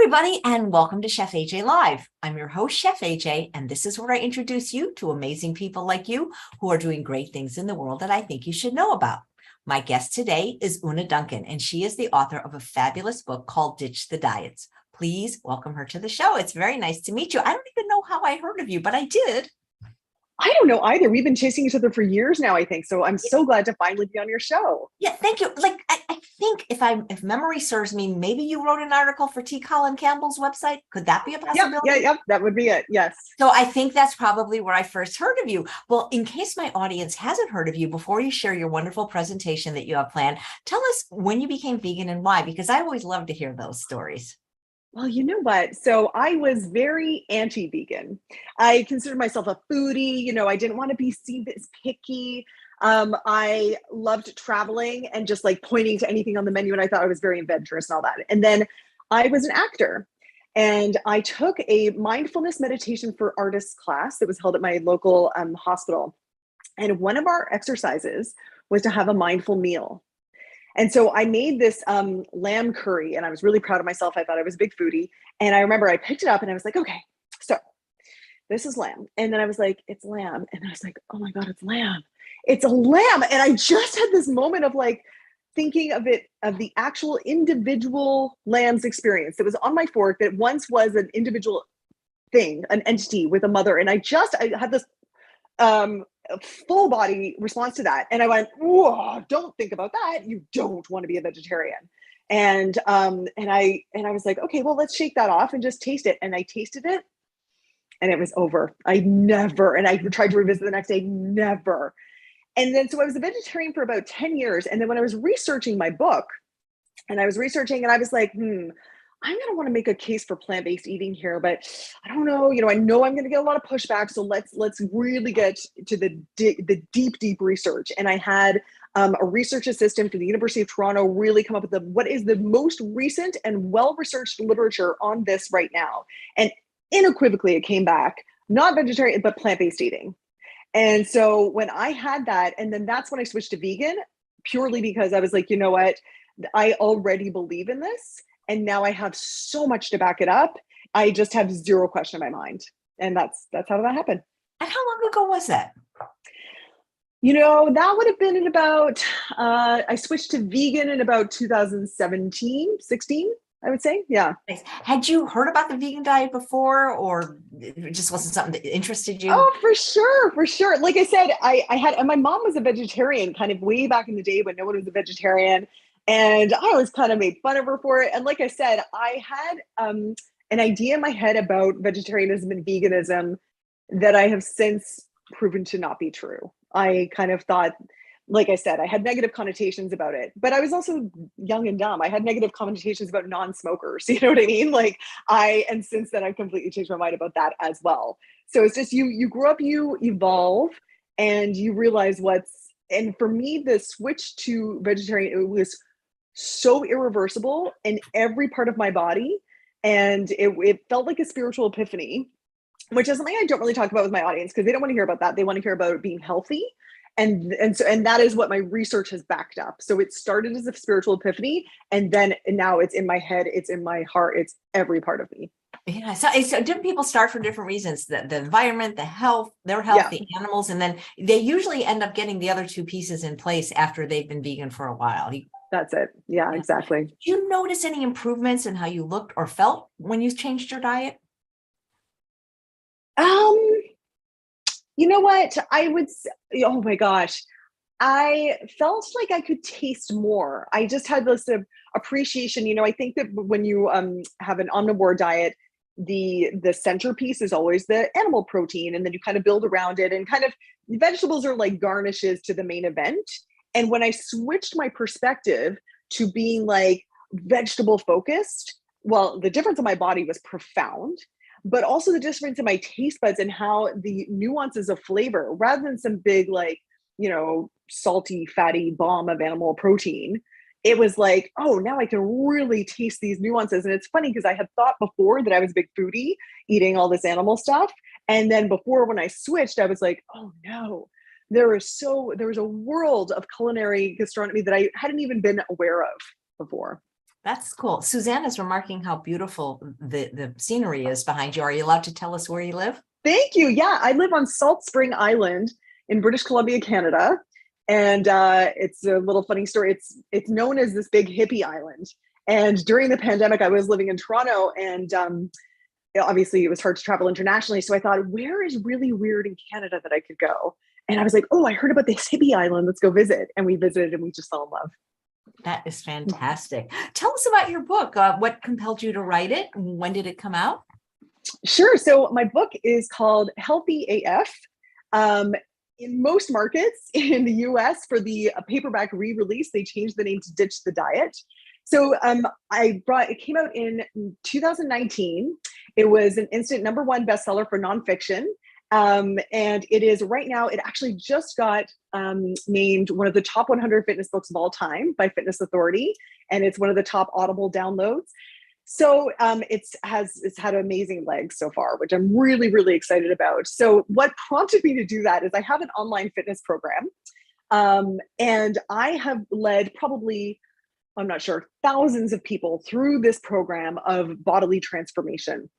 everybody, and welcome to Chef AJ Live. I'm your host, Chef AJ, and this is where I introduce you to amazing people like you who are doing great things in the world that I think you should know about. My guest today is Oonagh Duncan, and she is the author of a fabulous book called Ditch the Diets. Please welcome her to the show. It's very nice to meet you. I don't even know how I heard of you, but I did. I don't know either. We've been chasing each other for years now, I think. So I'm so glad to finally be on your show. Yeah, thank you. I think if memory serves me, maybe you wrote an article for T. Colin Campbell's website. Could that be a possibility? Yeah. That would be it. Yes. So I think that's probably where I first heard of you. Well, in case my audience hasn't heard of you, before you share your wonderful presentation that you have planned, tell us when you became vegan and why, because I always love to hear those stories. Well, you know what? So I was very anti-vegan. I considered myself a foodie. I didn't want to be seen as picky. I loved traveling and just like pointing to anything on the menu. And I thought I was very adventurous and all that. And then I was an actor and I took a mindfulness meditation for artists class that was held at my local hospital. And one of our exercises was to have a mindful meal. And so I made this lamb curry and I was really proud of myself. I thought I was a big foodie. And I remember I picked it up and I was like, okay, so this is lamb. And then I was like, it's lamb. And I was like, oh my God, it's lamb. It's a lamb. And I just had this moment of like thinking of it, of the actual individual lamb's experience that was on my fork that once was an individual thing, an entity with a mother. And I had this full body response to that. And I went, whoa, don't think about that. You don't want to be a vegetarian. And I was like, okay, well, let's shake that off and just taste it. And I tasted it and it was over. And I tried to revisit the next day, never. And then, so I was a vegetarian for about 10 years. And then when I was researching my book and I was like, I'm going to want to make a case for plant-based eating here, but I don't know, I know I'm going to get a lot of pushback. So let's really get to the deep research. And I had a research assistant for the University of Toronto really come up with what is the most recent and well-researched literature on this right now. And unequivocally, it came back, not vegetarian, but plant-based eating. And so when I had that, and then that's when I switched to vegan, purely because I was like, you know what, I already believe in this. And now I have so much to back it up. I just have zero question in my mind. And that's how that happened. And how long ago was that? That would have been in about, I switched to vegan in about 2017, 16, I would say. Yeah. Nice. Had you heard about the vegan diet before, or it just wasn't something that interested you? Oh, for sure. Like I said, and my mom was a vegetarian kind of way back in the day when no one was a vegetarian. And I always kind of made fun of her for it. And like I said, I had an idea in my head about vegetarianism and veganism that I have since proven to not be true. I kind of thought, like I said, I had negative connotations about it, but I was also young and dumb. I had negative connotations about non-smokers. You know what I mean? And since then I've completely changed my mind about that as well. So it's just, you grow up, you evolve, and you realize and for me, the switch to vegetarian, it was so irreversible in every part of my body. And it felt like a spiritual epiphany, which is something I don't really talk about with my audience because they don't want to hear about that. They want to hear about being healthy. And that is what my research has backed up. So it started as a spiritual epiphany, and now it's in my head, it's in my heart, it's every part of me. Yeah. So different people start for different reasons, the environment, the health, their health, the animals, and then they usually end up getting the other two pieces in place after they've been vegan for a while. That's it. Yeah, exactly. Did you notice any improvements in how you looked or felt when you changed your diet? You know what? I would say, oh my gosh, I felt like I could taste more. I just had this appreciation. I think that when you have an omnivore diet, the centerpiece is always the animal protein, and then you kind of build around it, and kind of vegetables are like garnishes to the main event. And when I switched my perspective to being like vegetable focused, well, the difference in my body was profound, but also the difference in my taste buds and how the nuances of flavor, rather than some big, like, salty, fatty bomb of animal protein, it was like, oh, now I can really taste these nuances. And it's funny because I had thought before that I was a big foodie eating all this animal stuff. And then before, when I switched, I was like, oh no, there was a world of culinary gastronomy that I hadn't even been aware of before. That's cool. Susanna's remarking how beautiful the scenery is behind you. Are you allowed to tell us where you live? Thank you. Yeah, I live on Salt Spring Island in British Columbia, Canada. And it's a little funny story. It's known as this big hippie island. And during the pandemic, I was living in Toronto, and obviously it was hard to travel internationally. So I thought, where is really weird in Canada that I could go? And I was like, oh, I heard about this hippie island. Let's go visit. And we visited and we just fell in love. That is fantastic. Tell us about your book. What compelled you to write it? When did it come out? Sure. So my book is called Healthy AF. In most markets in the US for the paperback re-release, they changed the name to Ditch the Diet. So it came out in 2019. It was an instant #1 bestseller for nonfiction. And it is right now, it actually just got named one of the top 100 fitness books of all time by Fitness Authority. And it's one of the top Audible downloads. So it's had amazing legs so far, which I'm really, really excited about. So what prompted me to do that is I have an online fitness program. And I have led probably, I'm not sure, thousands of people through this program of bodily transformation.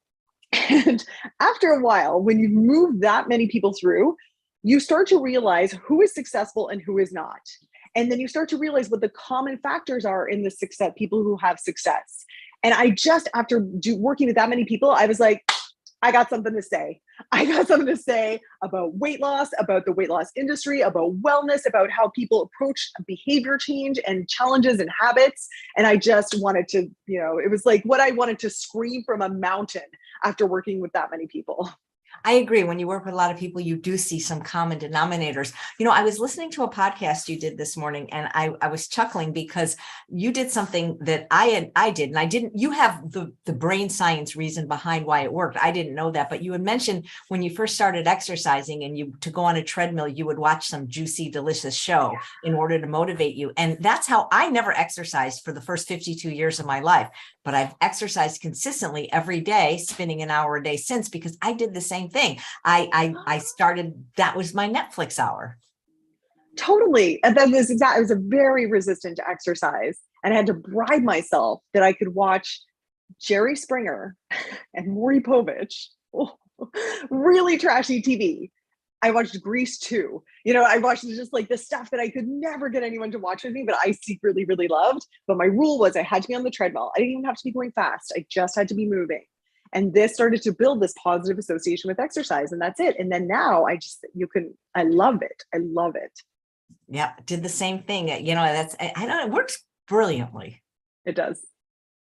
And after a while, when you move that many people through, you start to realize who is successful and who is not. And then you start to realize what the common factors are in the success, people who have success. And I just, after working with that many people, I was like, I got something to say. I got something to say about weight loss, about the weight loss industry, about wellness, about how people approach behavior change and challenges and habits. And I just wanted to, it was like what I wanted to scream from a mountain after working with that many people. I agree. When you work with a lot of people, you do see some common denominators. I was listening to a podcast you did this morning, and I was chuckling because you did something that I did, and I didn't. You have the brain science reason behind why it worked. I didn't know that, but you had mentioned when you first started exercising, and to go on a treadmill, you would watch some juicy, delicious show in order to motivate you. And that's how I never exercised for the first 52 years of my life. But I've exercised consistently every day, spending an hour a day since, because I did the same thing. I started, that was my Netflix hour. Totally. And that was I was very resistant to exercise, and I had to bribe myself that I could watch Jerry Springer and Maury Povich, really trashy TV. I watched Grease too. I watched just like the stuff that I could never get anyone to watch with me, but I secretly really loved. But my rule was I had to be on the treadmill. I didn't even have to be going fast. I just had to be moving. And this started to build this positive association with exercise. And that's it. And then now I love it. I love it. Yeah. Did the same thing. I know it works brilliantly. It does.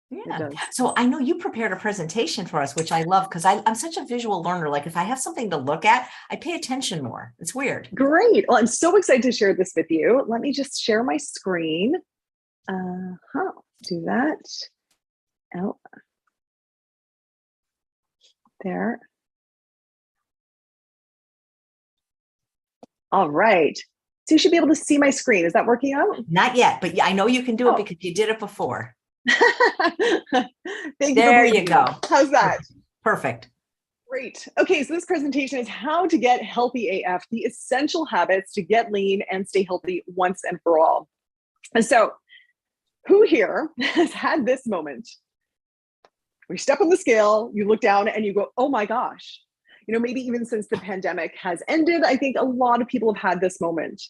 Yeah. So I know you prepared a presentation for us, which I love because I'm such a visual learner. Like if I have something to look at, I pay attention more. It's weird. Great. Well, I'm so excited to share this with you. Let me just share my screen. Do that. Oh, there. All right. So you should be able to see my screen. Is that working out? Not yet, but I know you can do it because you did it before. Thank you. There you go. How's that? Perfect. Great. Okay, so this presentation is how to get healthy AF, the essential habits to get lean and stay healthy once and for all. And so who here has had this moment? We step on the scale, you look down and you go, oh my gosh. Maybe even since the pandemic has ended, I think a lot of people have had this moment.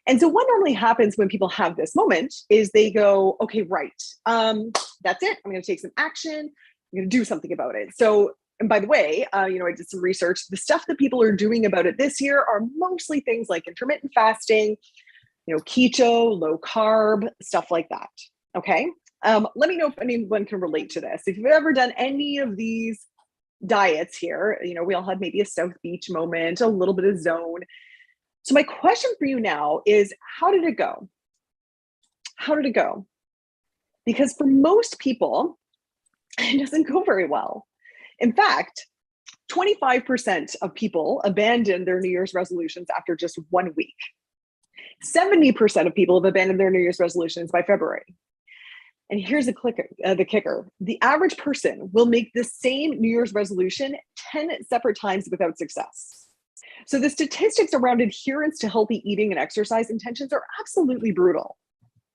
And so what normally happens when people have this moment is they go, okay, right, that's it. I'm going to take some action. I'm going to do something about it. So, and by the way, I did some research. The stuff that people are doing about it this year are mostly things like intermittent fasting, keto, low carb, stuff like that. Okay. Let me know if anyone can relate to this. If you've ever done any of these diets here, we all had maybe a South Beach moment, a little bit of zone. So my question for you now is, how did it go? How did it go? Because for most people, it doesn't go very well. In fact, 25% of people abandon their New Year's resolutions after just 1 week. 70% of people have abandoned their New Year's resolutions by February. And here's the kicker. The average person will make the same New Year's resolution 10 separate times without success. So the statistics around adherence to healthy eating and exercise intentions are absolutely brutal.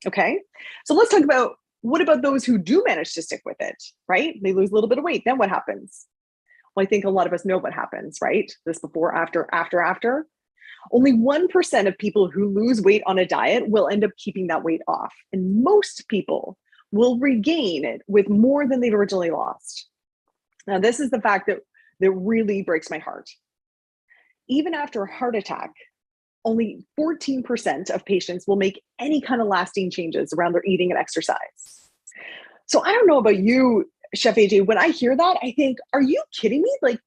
Okay, so let's talk about What about those who do manage to stick with it, right? They lose a little bit of weight. Then what happens? Well, I think a lot of us know what happens, right? This before, after. Only 1% of people who lose weight on a diet will end up keeping that weight off. And most people will regain it with more than they've originally lost. Now, this is the fact that really breaks my heart. Even after a heart attack, only 14% of patients will make any kind of lasting changes around their eating and exercise. So I don't know about you, Chef AJ, when I hear that, I think, are you kidding me? Like,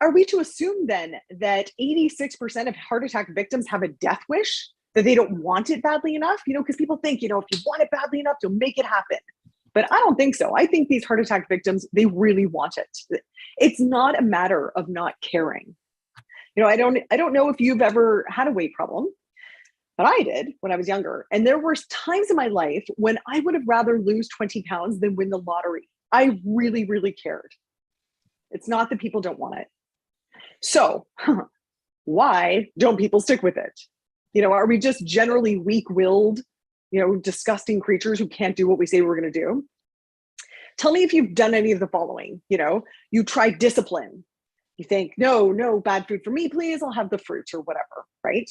are we to assume then that 86% of heart attack victims have a death wish, that they don't want it badly enough? Because people think, if you want it badly enough, you'll make it happen. But I don't think so. I think these heart attack victims, they really want it. It's not a matter of not caring. I don't know if you've ever had a weight problem, but I did when I was younger. And there were times in my life when I would have rather lose 20 pounds than win the lottery. I really, really cared. It's not that people don't want it. So why don't people stick with it? Are we just generally weak-willed, disgusting creatures who can't do what we say we're going to do? Tell me if you've done any of the following. You try discipline. You think, no bad food for me, please. I'll have the fruit or whatever, right?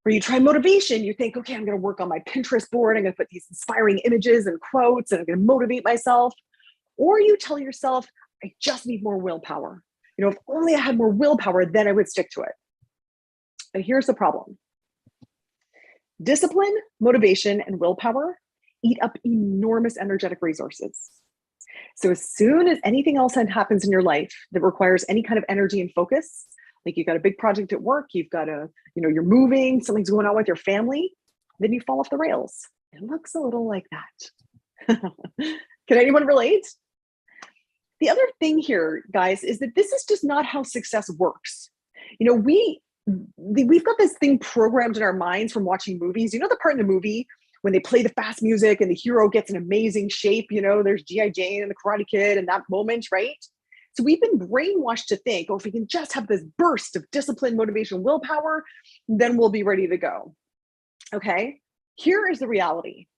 Or you try motivation. You think, okay, I'm going to work on my Pinterest board. I'm going to put these inspiring images and quotes, and I'm going to motivate myself. Or you tell yourself, I just need more willpower. If only I had more willpower, then I would stick to it. But here's the problem. Discipline, motivation, and willpower eat up enormous energetic resources. So as soon as anything else happens in your life that requires any kind of energy and focus, like you've got a big project at work, you've got you're moving, something's going on with your family, then you fall off the rails. It looks a little like that. Can anyone relate? The other thing here, guys, is that this is just not how success works. We've got this thing programmed in our minds from watching movies. The part in the movie when they play the fast music and the hero gets in amazing shape, there's G.I. Jane and the Karate Kid and that moment, right? So we've been brainwashed to think, if we can just have this burst of discipline, motivation, willpower, then we'll be ready to go. Okay, here is the reality.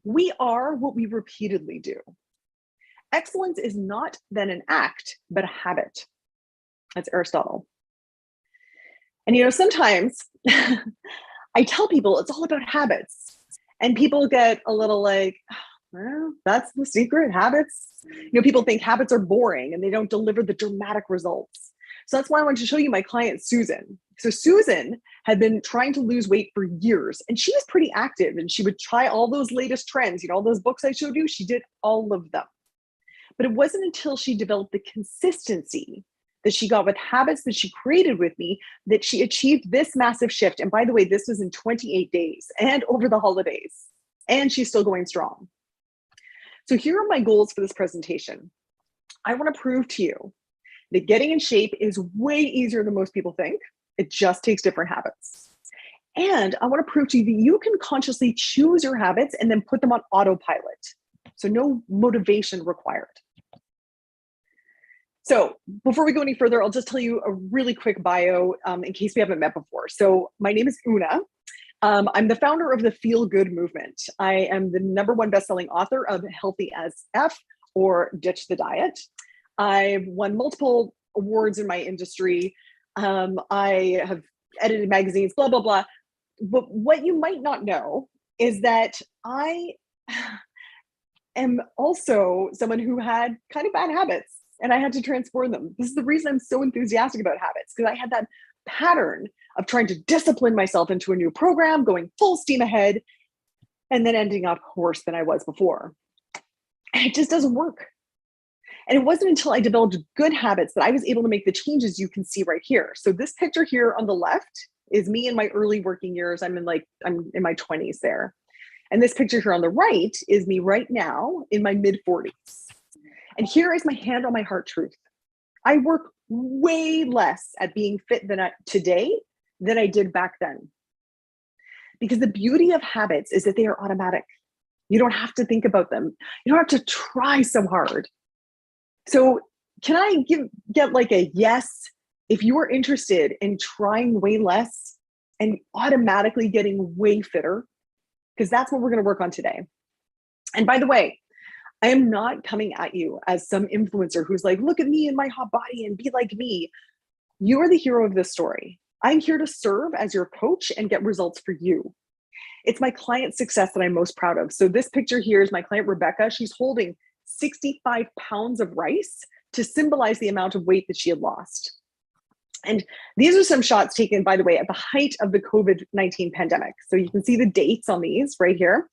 We are what we repeatedly do. Excellence is not then an act, but a habit. That's Aristotle. And sometimes I tell people it's all about habits. And people get a little like, well, that's the secret, habits. People think habits are boring and they don't deliver the dramatic results. So that's why I wanted to show you my client, Susan. So Susan had been trying to lose weight for years, and she was pretty active, and she would try all those latest trends, all those books I showed you, she did all of them. But it wasn't until she developed the consistency that she got with habits that she created with me that she achieved this massive shift. And by the way, this was in 28 days and over the holidays, and she's still going strong. So here are my goals for this presentation. I want to prove to you that getting in shape is way easier than most people think. It just takes different habits. And I want to prove to you that you can consciously choose your habits and then put them on autopilot. So no motivation required. So before we go any further, I'll just tell you a really quick bio in case we haven't met before. So my name is Oonagh. I'm the founder of the Feel Good movement. I am the #1 best-selling author of Healthy as F, or Ditch the Diet. I've won multiple awards in my industry. I have edited magazines, blah, blah, blah. But what you might not know is that I am also someone who had kind of bad habits, and I had to transform them. This is the reason I'm so enthusiastic about habits, because I had that pattern of trying to discipline myself into a new program, going full steam ahead, and then ending up worse than I was before. And it just doesn't work. And it wasn't until I developed good habits that I was able to make the changes you can see right here. So this picture here on the left is me in my early working years. I'm in my 20s there. And this picture here on the right is me right now in my mid 40s. And here is my hand on my heart truth. I work way less at being fit today than I did back then. Because the beauty of habits is that they are automatic. You don't have to think about them. You don't have to try so hard. So can I get like a yes if you are interested in trying way less and automatically getting way fitter? Because that's what we're going to work on today. And by the way, I am not coming at you as some influencer who's like, look at me and my hot body and be like me. You are the hero of this story. I'm here to serve as your coach and get results for you. It's my client success that I'm most proud of. So this picture here is my client, Rebecca. She's holding 65 pounds of rice to symbolize the amount of weight that she had lost. And these are some shots taken, by the way, at the height of the COVID-19 pandemic. So you can see the dates on these right here.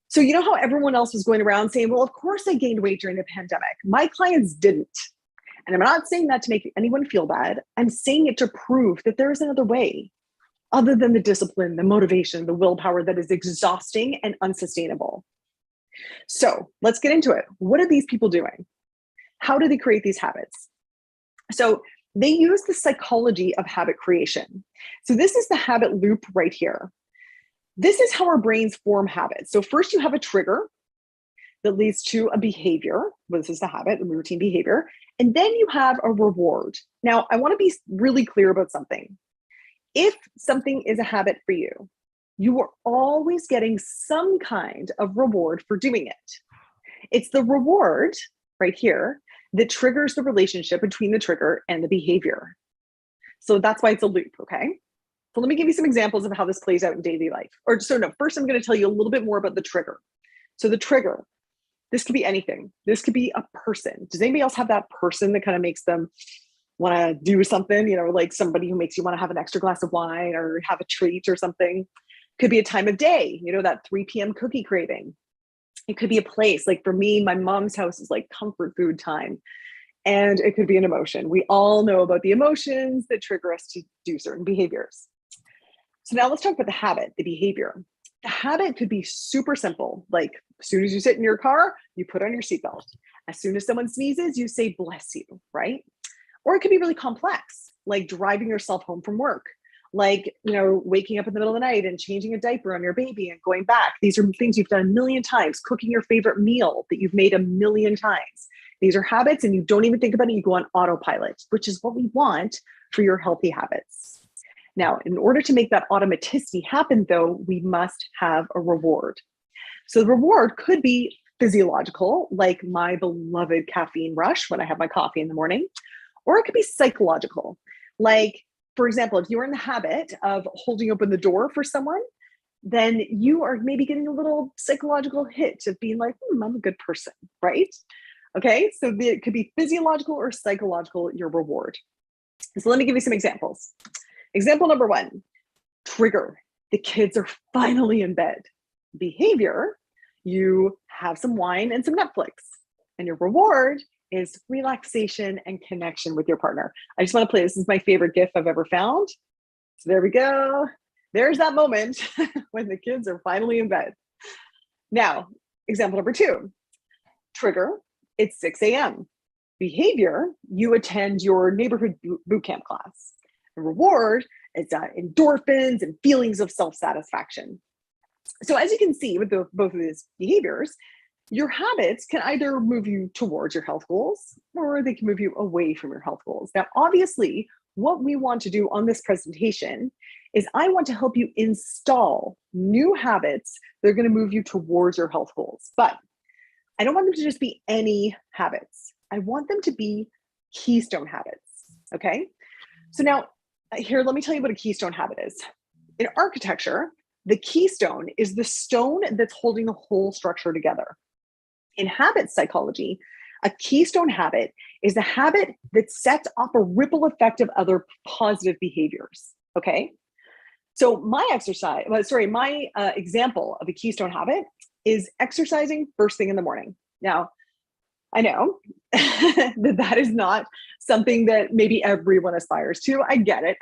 So you know how everyone else was going around saying, well, of course I gained weight during the pandemic. My clients didn't. And I'm not saying that to make anyone feel bad. I'm saying it to prove that there is another way other than the discipline, the motivation, the willpower that is exhausting and unsustainable. So let's get into it. What are these people doing? How do they create these habits? So they use the psychology of habit creation. So this is the habit loop right here. This is how our brains form habits. So first you have a trigger that leads to a behavior. Well, this is the habit, the routine behavior. And then you have a reward. Now, I want to be really clear about something. If something is a habit for you, you are always getting some kind of reward for doing it. It's the reward right here that triggers the relationship between the trigger and the behavior. So that's why it's a loop, okay? So let me give you some examples of how this plays out in daily life. First I'm going to tell you a little bit more about the trigger. So the trigger, this could be anything. This could be a person. Does anybody else have that person that kind of makes them want to do something, like somebody who makes you want to have an extra glass of wine or have a treat or something? Could be a time of day, that 3 p.m. cookie craving. It could be a place. Like for me, my mom's house is like comfort food time. And it could be an emotion. We all know about the emotions that trigger us to do certain behaviors. So now let's talk about the habit, the behavior. The habit could be super simple. Like as soon as you sit in your car, you put on your seatbelt. As soon as someone sneezes, you say, bless you, right? Or it could be really complex, like driving yourself home from work, like, waking up in the middle of the night and changing a diaper on your baby and going back. These are things you've done a million times, cooking your favorite meal that you've made a million times. These are habits and you don't even think about it. You go on autopilot, which is what we want for your healthy habits. Now, in order to make that automaticity happen, though, we must have a reward. So the reward could be physiological, like my beloved caffeine rush when I have my coffee in the morning, or it could be psychological. Like, for example, if you're in the habit of holding open the door for someone, then you are maybe getting a little psychological hit of being like, I'm a good person, right? Okay, so it could be physiological or psychological, your reward. So let me give you some examples. Example number 1, trigger. The kids are finally in bed. Behavior, you have some wine and some Netflix. And your reward is relaxation and connection with your partner. I just want to play. This is my favorite GIF I've ever found. So there we go. There's that moment when the kids are finally in bed. Now, example number 2, trigger. It's 6 a.m. Behavior, you attend your neighborhood boot camp class. The reward is endorphins and feelings of self-satisfaction. So as you can see with both of these behaviors, your habits can either move you towards your health goals or they can move you away from your health goals. Now, obviously, what we want to do on this presentation is I want to help you install new habits that are going to move you towards your health goals. But I don't want them to just be any habits. I want them to be keystone habits, okay? So now, here, let me tell you what a keystone habit is. In architecture, the keystone is the stone that's holding the whole structure together. In habit psychology, a keystone habit is a habit that sets off a ripple effect of other positive behaviors, okay? So my example of a keystone habit is exercising first thing in the morning. Now, I know that is not something that maybe everyone aspires to. I get it.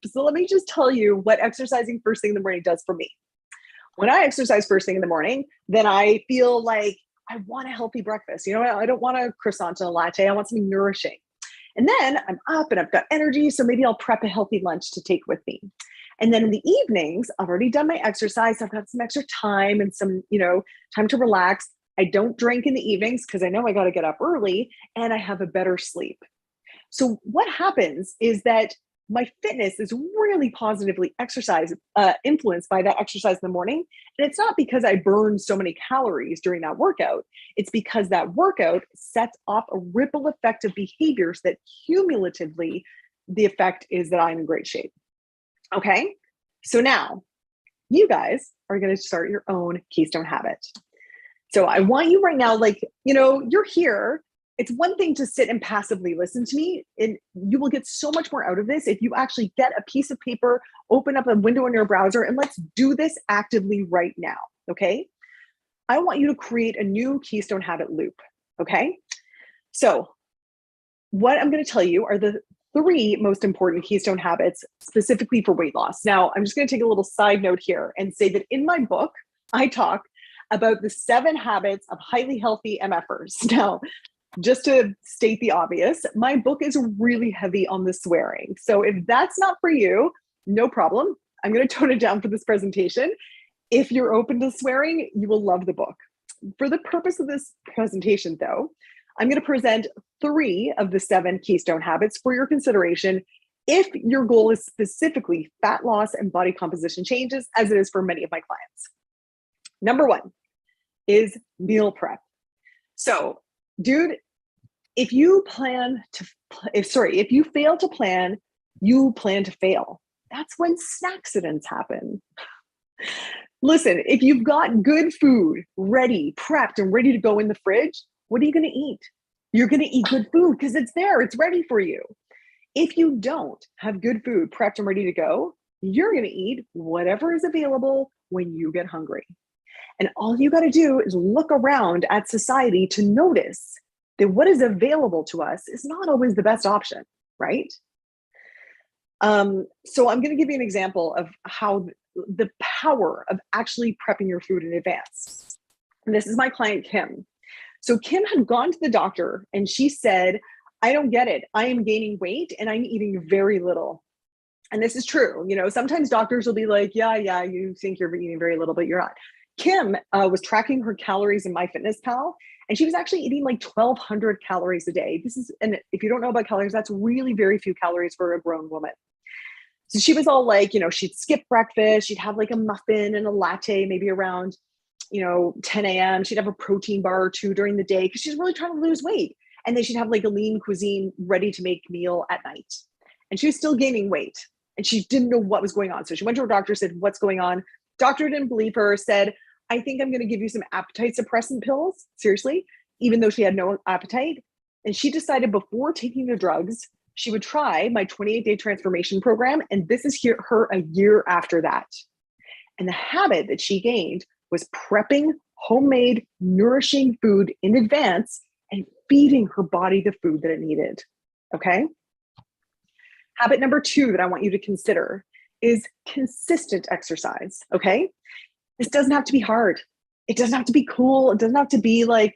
So let me just tell you what exercising first thing in the morning does for me. When I exercise first thing in the morning, then I feel like I want a healthy breakfast. I don't want a croissant and a latte. I want something nourishing. And then I'm up and I've got energy. So maybe I'll prep a healthy lunch to take with me. And then in the evenings, I've already done my exercise. I've got some extra time and some, time to relax. I don't drink in the evenings because I know I got to get up early and I have a better sleep. So what happens is that my fitness is really positively influenced by that exercise in the morning. And it's not because I burn so many calories during that workout. It's because that workout sets off a ripple effect of behaviors that cumulatively, the effect is that I'm in great shape. Okay. So now you guys are going to start your own keystone habit. So I want you right now, like, you're here. It's one thing to sit and passively listen to me, and you will get so much more out of this if you actually get a piece of paper, open up a window in your browser, and let's do this actively right now, okay? I want you to create a new keystone habit loop, okay? So what I'm going to tell you are the 3 most important keystone habits specifically for weight loss. Now, I'm just going to take a little side note here and say that in my book, I talk about the 7 habits of highly healthy MFers. Now, just to state the obvious, my book is really heavy on the swearing. So if that's not for you, no problem. I'm going to tone it down for this presentation. If you're open to swearing, you will love the book. For the purpose of this presentation, though, I'm going to present 3 of the 7 keystone habits for your consideration if your goal is specifically fat loss and body composition changes, as it is for many of my clients. Number 1 is meal prep. So, dude, if you fail to plan, you plan to fail. That's when snackcidents happen. Listen, if you've got good food ready, prepped, and ready to go in the fridge, what are you going to eat? You're going to eat good food because it's there, it's ready for you. If you don't have good food prepped and ready to go, you're going to eat whatever is available when you get hungry. And all you got to do is look around at society to notice that what is available to us is not always the best option, right? So I'm going to give you an example of how the power of actually prepping your food in advance. And this is my client, Kim. So Kim had gone to the doctor and she said, I don't get it. I am gaining weight and I'm eating very little. And this is true. Sometimes doctors will be like, yeah, you think you're eating very little, but you're not. Kim was tracking her calories in MyFitnessPal, and she was actually eating like 1,200 calories a day. And if you don't know about calories, that's really very few calories for a grown woman. So she was all like, she'd skip breakfast. She'd have like a muffin and a latte, maybe around, 10 a.m. She'd have a protein bar or 2 during the day because she's really trying to lose weight. And then she'd have like a lean cuisine ready to make meal at night. And she was still gaining weight and she didn't know what was going on. So she went to her doctor, said, what's going on? Doctor didn't believe her, said, I think I'm going to give you some appetite suppressant pills. Seriously, even though she had no appetite. And she decided before taking the drugs, she would try my 28-day transformation program. And this is her a year after that. And the habit that she gained was prepping homemade, nourishing food in advance and feeding her body the food that it needed. Okay. Habit number 2 that I want you to consider is consistent exercise. Okay. This doesn't have to be hard. It doesn't have to be cool. It doesn't have to be like,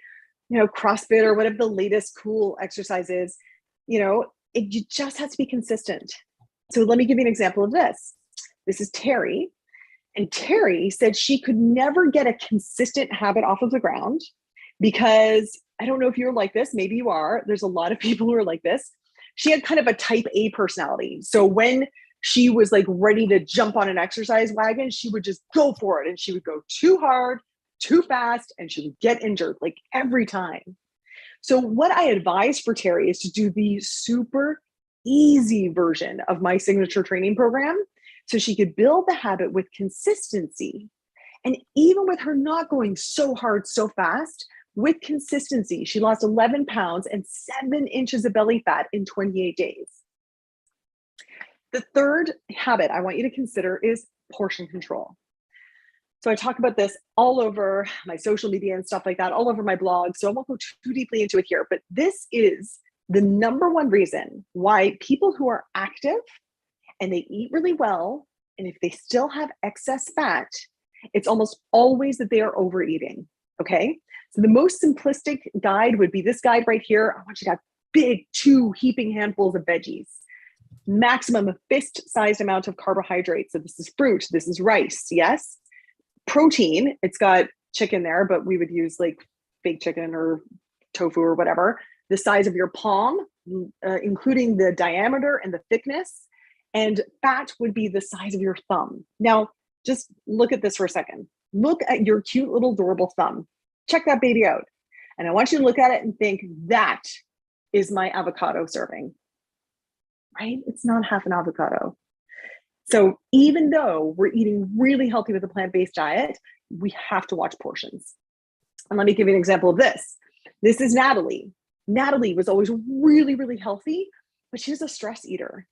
CrossFit or whatever the latest cool exercise is. It just has to be consistent. So let me give you an example of this. This is Terry. And Terry said she could never get a consistent habit off of the ground because I don't know if you're like this. Maybe you are. There's a lot of people who are like this. She had kind of a type A personality. So when she was like ready to jump on an exercise wagon, she would just go for it. And she would go too hard, too fast, and she would get injured like every time. So what I advise for Terry is to do the super easy version of my signature training program so she could build the habit with consistency. And even with her not going so hard, so fast, with consistency, she lost 11 pounds and 7 inches of belly fat in 28 days. The third habit I want you to consider is portion control. So I talk about this all over my social media and stuff like that, all over my blog. So I won't go too deeply into it here, but this is the number 1 reason why people who are active and they eat really well, and if they still have excess fat, it's almost always that they are overeating, okay? So the most simplistic guide would be this guide right here. I want you to have big 2 heaping handfuls of veggies. Maximum of fist-sized amount of carbohydrates. So this is fruit, this is rice, yes? Protein, it's got chicken there, but we would use like fake chicken or tofu or whatever. The size of your palm, including the diameter and the thickness. and fat would be the size of your thumb. Now, just look at this for a second. Look at your cute little adorable thumb. Check that baby out. And I want you to look at it and think, that is my avocado serving, right? It's not half an avocado. So even though we're eating really healthy with a plant-based diet, we have to watch portions. And let me give you an example of this. This is Natalie. Natalie was always really, really healthy, but she was a stress eater.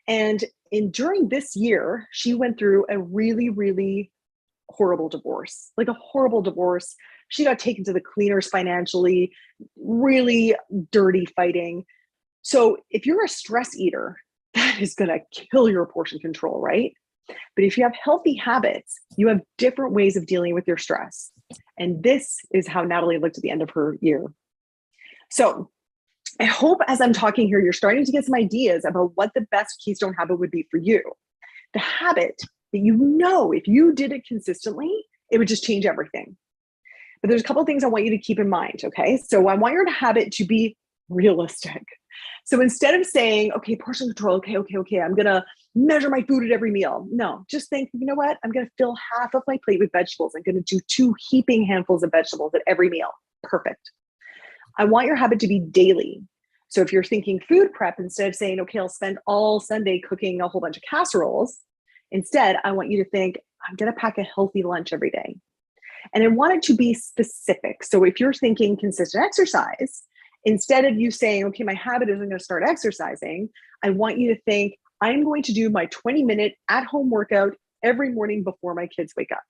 And during this year, she went through a really, really horrible divorce, like a horrible divorce. She got taken to the cleaners financially, really dirty fighting. So if you're a stress eater, that is going to kill your portion control, right? But if you have healthy habits, you have different ways of dealing with your stress. And this is how Natalie looked at the end of her year. So I hope as I'm talking here, you're starting to get some ideas about what the best keystone habit would be for you. The habit that you know, if you did it consistently, it would just change everything. But there's a couple of things I want you to keep in mind, okay? So I want your habit to be realistic. So instead of saying, okay, portion control, okay, I'm gonna measure my food at every meal. No, just think, you know what? I'm gonna fill half of my plate with vegetables. I'm gonna do 2 heaping handfuls of vegetables at every meal. Perfect. I want your habit to be daily. So if you're thinking food prep, instead of saying, okay, I'll spend all Sunday cooking a whole bunch of casseroles, instead, I want you to think, I'm gonna pack a healthy lunch every day. And I want it to be specific. So if you're thinking consistent exercise, instead of you saying, okay, my habit is I'm going to start exercising, I want you to think, I'm going to do my 20-minute at-home workout every morning before my kids wake up,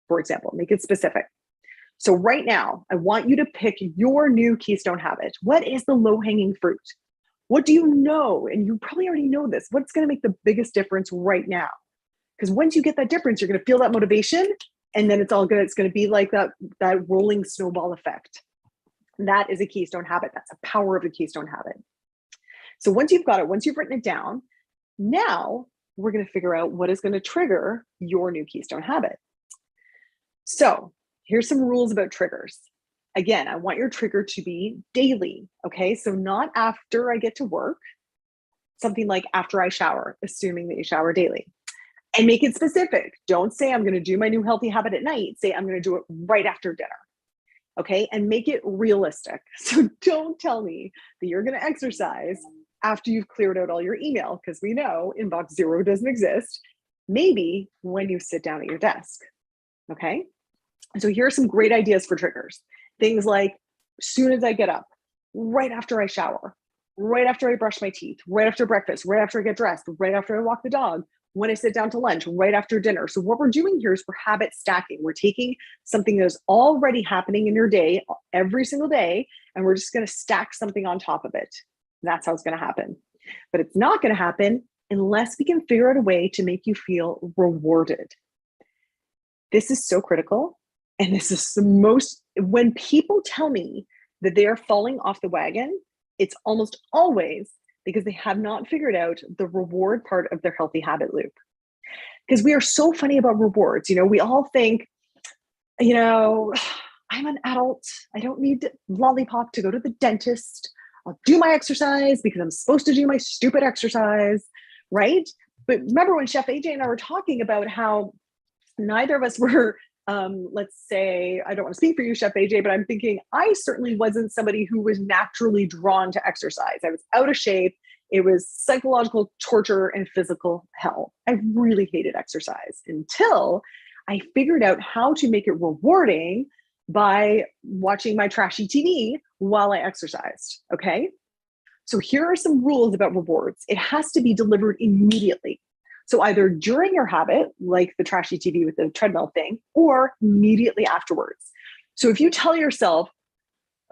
for example. Make it specific. So right now, I want you to pick your new keystone habit. What is the low-hanging fruit? What do you know? And you probably already know this. What's going to make the biggest difference right now? Because once you get that difference, you're going to feel that motivation, and then it's all good. It's going to be like that rolling snowball effect. That is a keystone habit. That's the power of the keystone habit. So once you've got it, once you've written it down, now we're going to figure out what is going to trigger your new keystone habit. So here's some rules about triggers. Again, I want your trigger to be daily. Okay. So not after I get to work, something like after I shower, assuming that you shower daily. And make it specific. Don't say I'm going to do my new healthy habit at night. Say I'm going to do it right after dinner. Okay. And make it realistic. So don't tell me that you're going to exercise after you've cleared out all your email, because we know inbox 0 doesn't exist. Maybe when you sit down at your desk. Okay. So here are some great ideas for triggers. Things like soon as I get up, right after I shower, right after I brush my teeth, right after breakfast, right after I get dressed, right after I walk the dog, when I sit down to lunch, right after dinner. So what we're doing here is we're habit stacking. We're taking something that's already happening in your day every single day, and we're just going to stack something on top of it. That's how it's going to happen. But it's not going to happen unless we can figure out a way to make you feel rewarded. This is so critical. And this is the most, when people tell me that they are falling off the wagon, it's almost always because they have not figured out the reward part of their healthy habit loop. Because we are so funny about rewards. You know, we all think, you know, I'm an adult. I don't need lollipop to go to the dentist. I'll do my exercise because I'm supposed to do my stupid exercise, right? But remember when Chef AJ and I were talking about how neither of us were, let's say, I don't want to speak for you, Chef AJ, but I'm thinking I certainly wasn't somebody who was naturally drawn to exercise. I was out of shape. It was psychological torture and physical hell. I really hated exercise until I figured out how to make it rewarding by watching my trashy TV while I exercised. Okay. So here are some rules about rewards. It has to be delivered immediately. So either during your habit, like the trashy TV with the treadmill thing, or immediately afterwards. So if you tell yourself,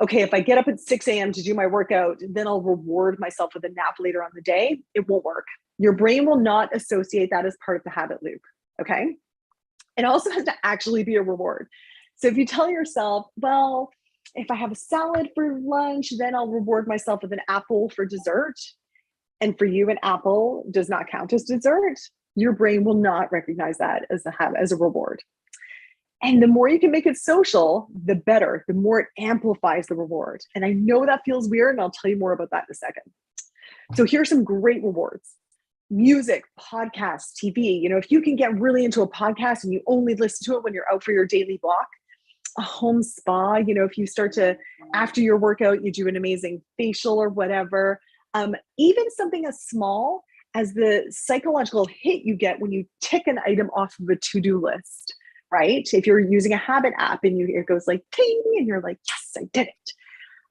okay, if I get up at 6 a.m. to do my workout, then I'll reward myself with a nap later on the day, it won't work. Your brain will not associate that as part of the habit loop, okay? It also has to actually be a reward. So if you tell yourself, well, if I have a salad for lunch, then I'll reward myself with an apple for dessert. And for you, an apple does not count as dessert. Your brain will not recognize that as a reward. And the more you can make it social, the better, the more it amplifies the reward. And I know that feels weird, and I'll tell you more about that in a second. So here's some great rewards. music, podcasts, TV. If you can get really into a podcast and you only listen to it when you're out for your daily walk, a home spa, if you start to, after your workout, you do an amazing facial or whatever. Even something as small as the psychological hit you get when you tick an item off of a to-do list, right? If you're using a habit app and it goes like ting, and you're like, yes, I did it.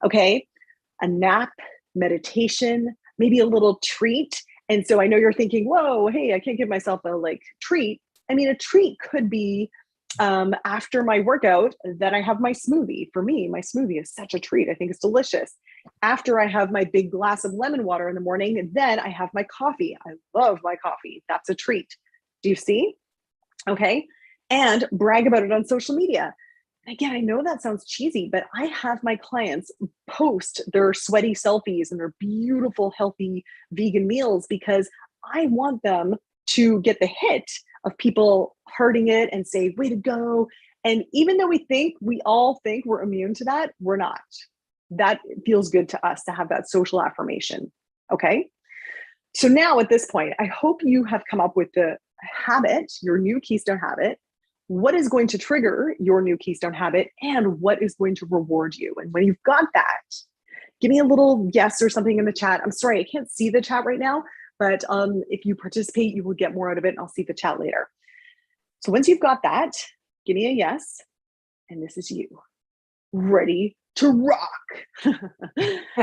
Okay. A nap, meditation, maybe a little treat. And so I know you're thinking, whoa, hey, I can't give myself a treat. I mean, a treat could be after my workout, then I have my smoothie. For me, my smoothie is such a treat. I think it's delicious. After I have my big glass of lemon water in the morning, then I have my coffee. I love my coffee. That's a treat. Do you see? Okay. And brag about it on social media. Again, I know that sounds cheesy, but I have my clients post their sweaty selfies and their beautiful, healthy vegan meals because I want them to get the hit of people hearting it and say, way to go. And even though we all think we're immune to that, we're not. That feels good to us to have that social affirmation. Okay. So now at this point, I hope you have come up with the habit, your new keystone habit, what is going to trigger your new keystone habit, and what is going to reward you. And when you've got that, give me a little yes or something in the chat. I'm sorry, I can't see the chat right now, but if you participate, you will get more out of it, and I'll see the chat later. So once you've got that, give me a yes, and this is you, ready to rock.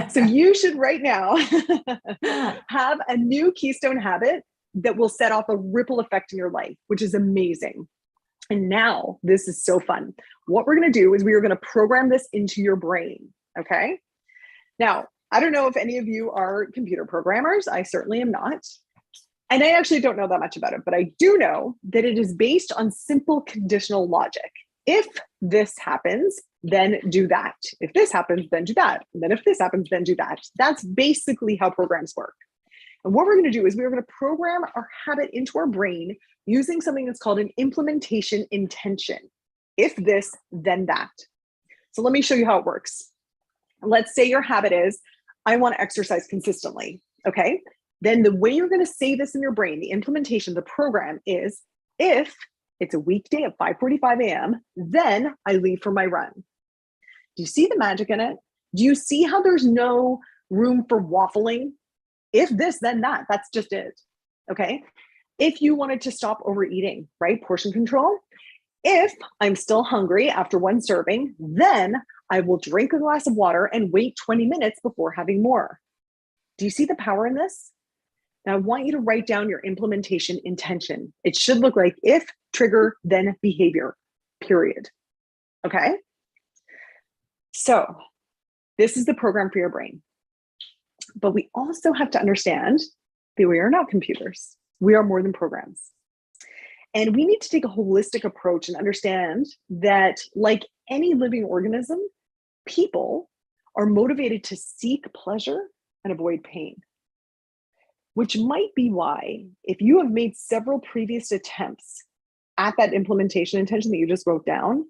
So you should right now have a new keystone habit that will set off a ripple effect in your life, which is amazing. And now this is so fun. What we're going to do is we are going to program this into your brain. Okay. Now, I don't know if any of you are computer programmers. I certainly am not. And I actually don't know that much about it, but I do know that it is based on simple conditional logic. If this happens, then do that. If this happens, then do that. And then if this happens, then do that. That's basically how programs work. And what we're going to do is we're going to program our habit into our brain using something that's called an implementation intention. If this, then that. So let me show you how it works. Let's say your habit is, I want to exercise consistently. Okay. Then the way you're going to say this in your brain, the implementation, the program is, if it's a weekday at 5:45 a.m., then I leave for my run. Do you see the magic in it? Do you see how there's no room for waffling? If this, then that. That's just it. Okay. If you wanted to stop overeating, right? Portion control. If I'm still hungry after one serving, then I will drink a glass of water and wait 20 minutes before having more. Do you see the power in this? Now I want you to write down your implementation intention. It should look like if, trigger, then behavior, period. Okay. So this is the program for your brain. But we also have to understand that we are not computers. We are more than programs. And we need to take a holistic approach and understand that, like any living organism, people are motivated to seek pleasure and avoid pain. Which might be why, if you have made several previous attempts at that implementation intention that you just wrote down,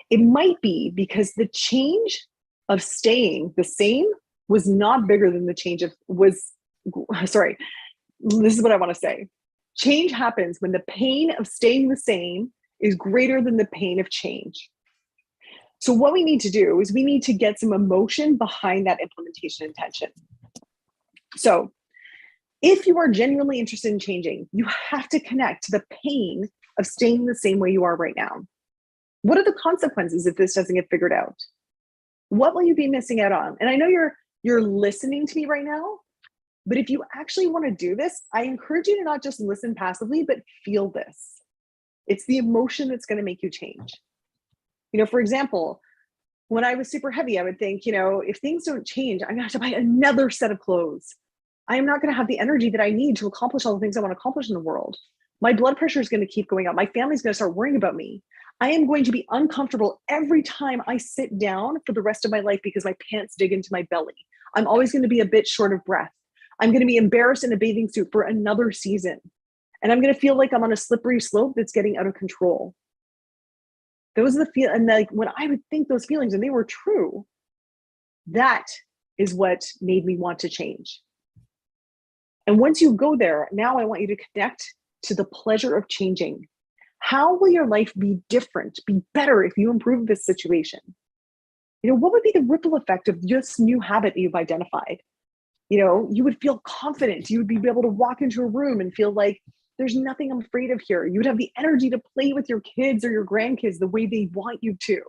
it might be because the change of staying the same was not bigger than the change of sorry, this is what I want to say. Change happens when the pain of staying the same is greater than the pain of change. So what we need to do is we need to get some emotion behind that implementation intention. So if you are genuinely interested in changing, you have to connect to the pain of staying the same way you are right now. What are the consequences if this doesn't get figured out? What will you be missing out on? And I know you're listening to me right now, but if you actually want to do this, I encourage you to not just listen passively, but feel this. It's the emotion that's going to make you change. For example, when I was super heavy, I would think, if things don't change, I'm going to have to buy another set of clothes. I am not going to have the energy that I need to accomplish all the things I want to accomplish in the world. My blood pressure is going to keep going up. My family's going to start worrying about me. I am going to be uncomfortable every time I sit down for the rest of my life because my pants dig into my belly. I'm always going to be a bit short of breath. I'm going to be embarrassed in a bathing suit for another season. And I'm going to feel like I'm on a slippery slope that's getting out of control. Those are the and when I would think those feelings and they were true, that is what made me want to change. And once you go there, now I want you to connect to the pleasure of changing. How will your life be different, be better if you improve this situation? What would be the ripple effect of this new habit that you've identified? You would feel confident. You would be able to walk into a room and feel like there's nothing I'm afraid of here. You would have the energy to play with your kids or your grandkids the way they want you to,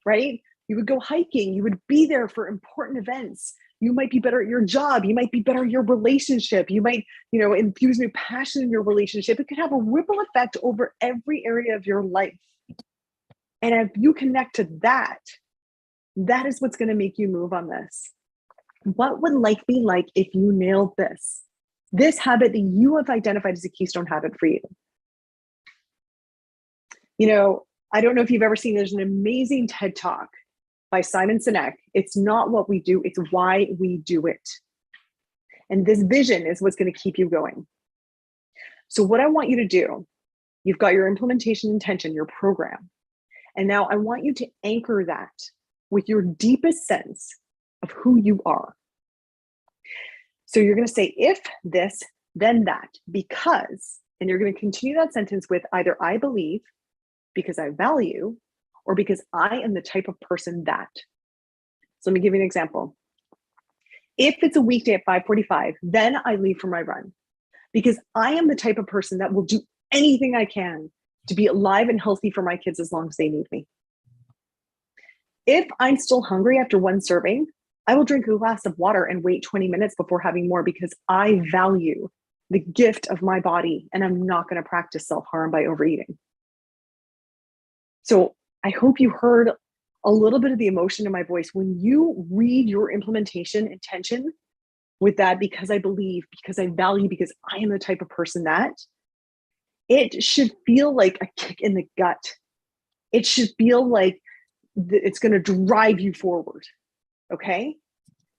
right? You would go hiking. You would be there for important events. You might be better at your job. You might be better at your relationship. You might, infuse new passion in your relationship. It could have a ripple effect over every area of your life. And if you connect to that, that is what's going to make you move on this. What would life be like if you nailed this habit that you have identified as a keystone habit for you? I don't know if you've ever seen, there's an amazing TED Talk by Simon Sinek. It's not what we do, it's why we do it. And this vision is what's going to keep you going. So what I want you to do, you've got your implementation intention, your program. And now I want you to anchor that with your deepest sense of who you are. So you're going to say, if this, then that, because, and you're going to continue that sentence with either I believe, because I value, or because I am the type of person that. So let me give you an example. If it's a weekday at 5:45, then I leave for my run, because I am the type of person that will do anything I can to be alive and healthy for my kids as long as they need me. If I'm still hungry after one serving, I will drink a glass of water and wait 20 minutes before having more, because I value the gift of my body and I'm not going to practice self-harm by overeating. So I hope you heard a little bit of the emotion in my voice when you read your implementation intention with that, because I believe, because I value, because I am the type of person that, it should feel like a kick in the gut. It should feel like it's going to drive you forward. Okay?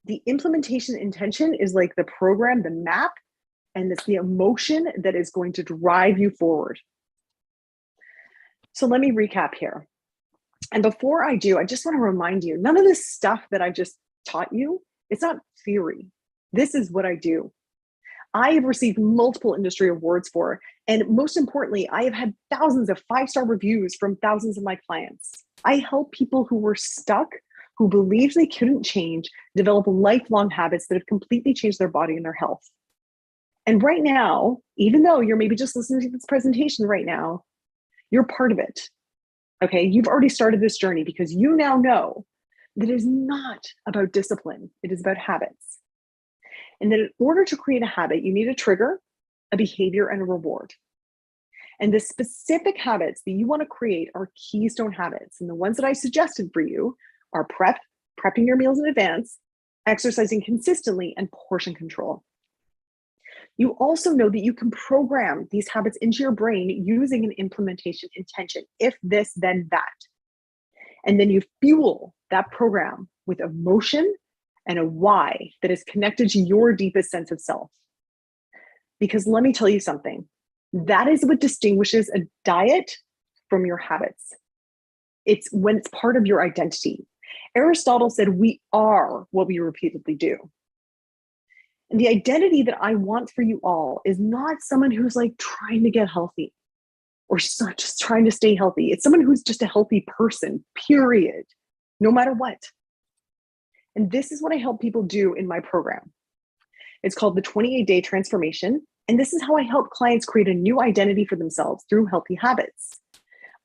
The implementation intention is like the program, the map, and it's the emotion that is going to drive you forward. So let me recap here. And before I do, I just want to remind you, none of this stuff that I just taught you, it's not theory. This is what I do. I have received multiple industry awards for, and most importantly, I have had thousands of 5-star reviews from thousands of my clients. I help people who were stuck, who believed they couldn't change, develop lifelong habits that have completely changed their body and their health. And right now, even though you're maybe just listening to this presentation right now, you're part of it. Okay, you've already started this journey because you now know that it is not about discipline, it is about habits. And that in order to create a habit, you need a trigger, a behavior, and a reward. And the specific habits that you want to create are keystone habits. And the ones that I suggested for you are prepping your meals in advance, exercising consistently, and portion control. You also know that you can program these habits into your brain using an implementation intention. If this, then that. And then you fuel that program with emotion and a why that is connected to your deepest sense of self. Because let me tell you something, that is what distinguishes a diet from your habits. It's when it's part of your identity. Aristotle said we are what we repeatedly do. And the identity that I want for you all is not someone who's like trying to get healthy or just trying to stay healthy. It's someone who's just a healthy person, period, no matter what. And this is what I help people do in my program. It's called the 28-day transformation. And this is how I help clients create a new identity for themselves through healthy habits.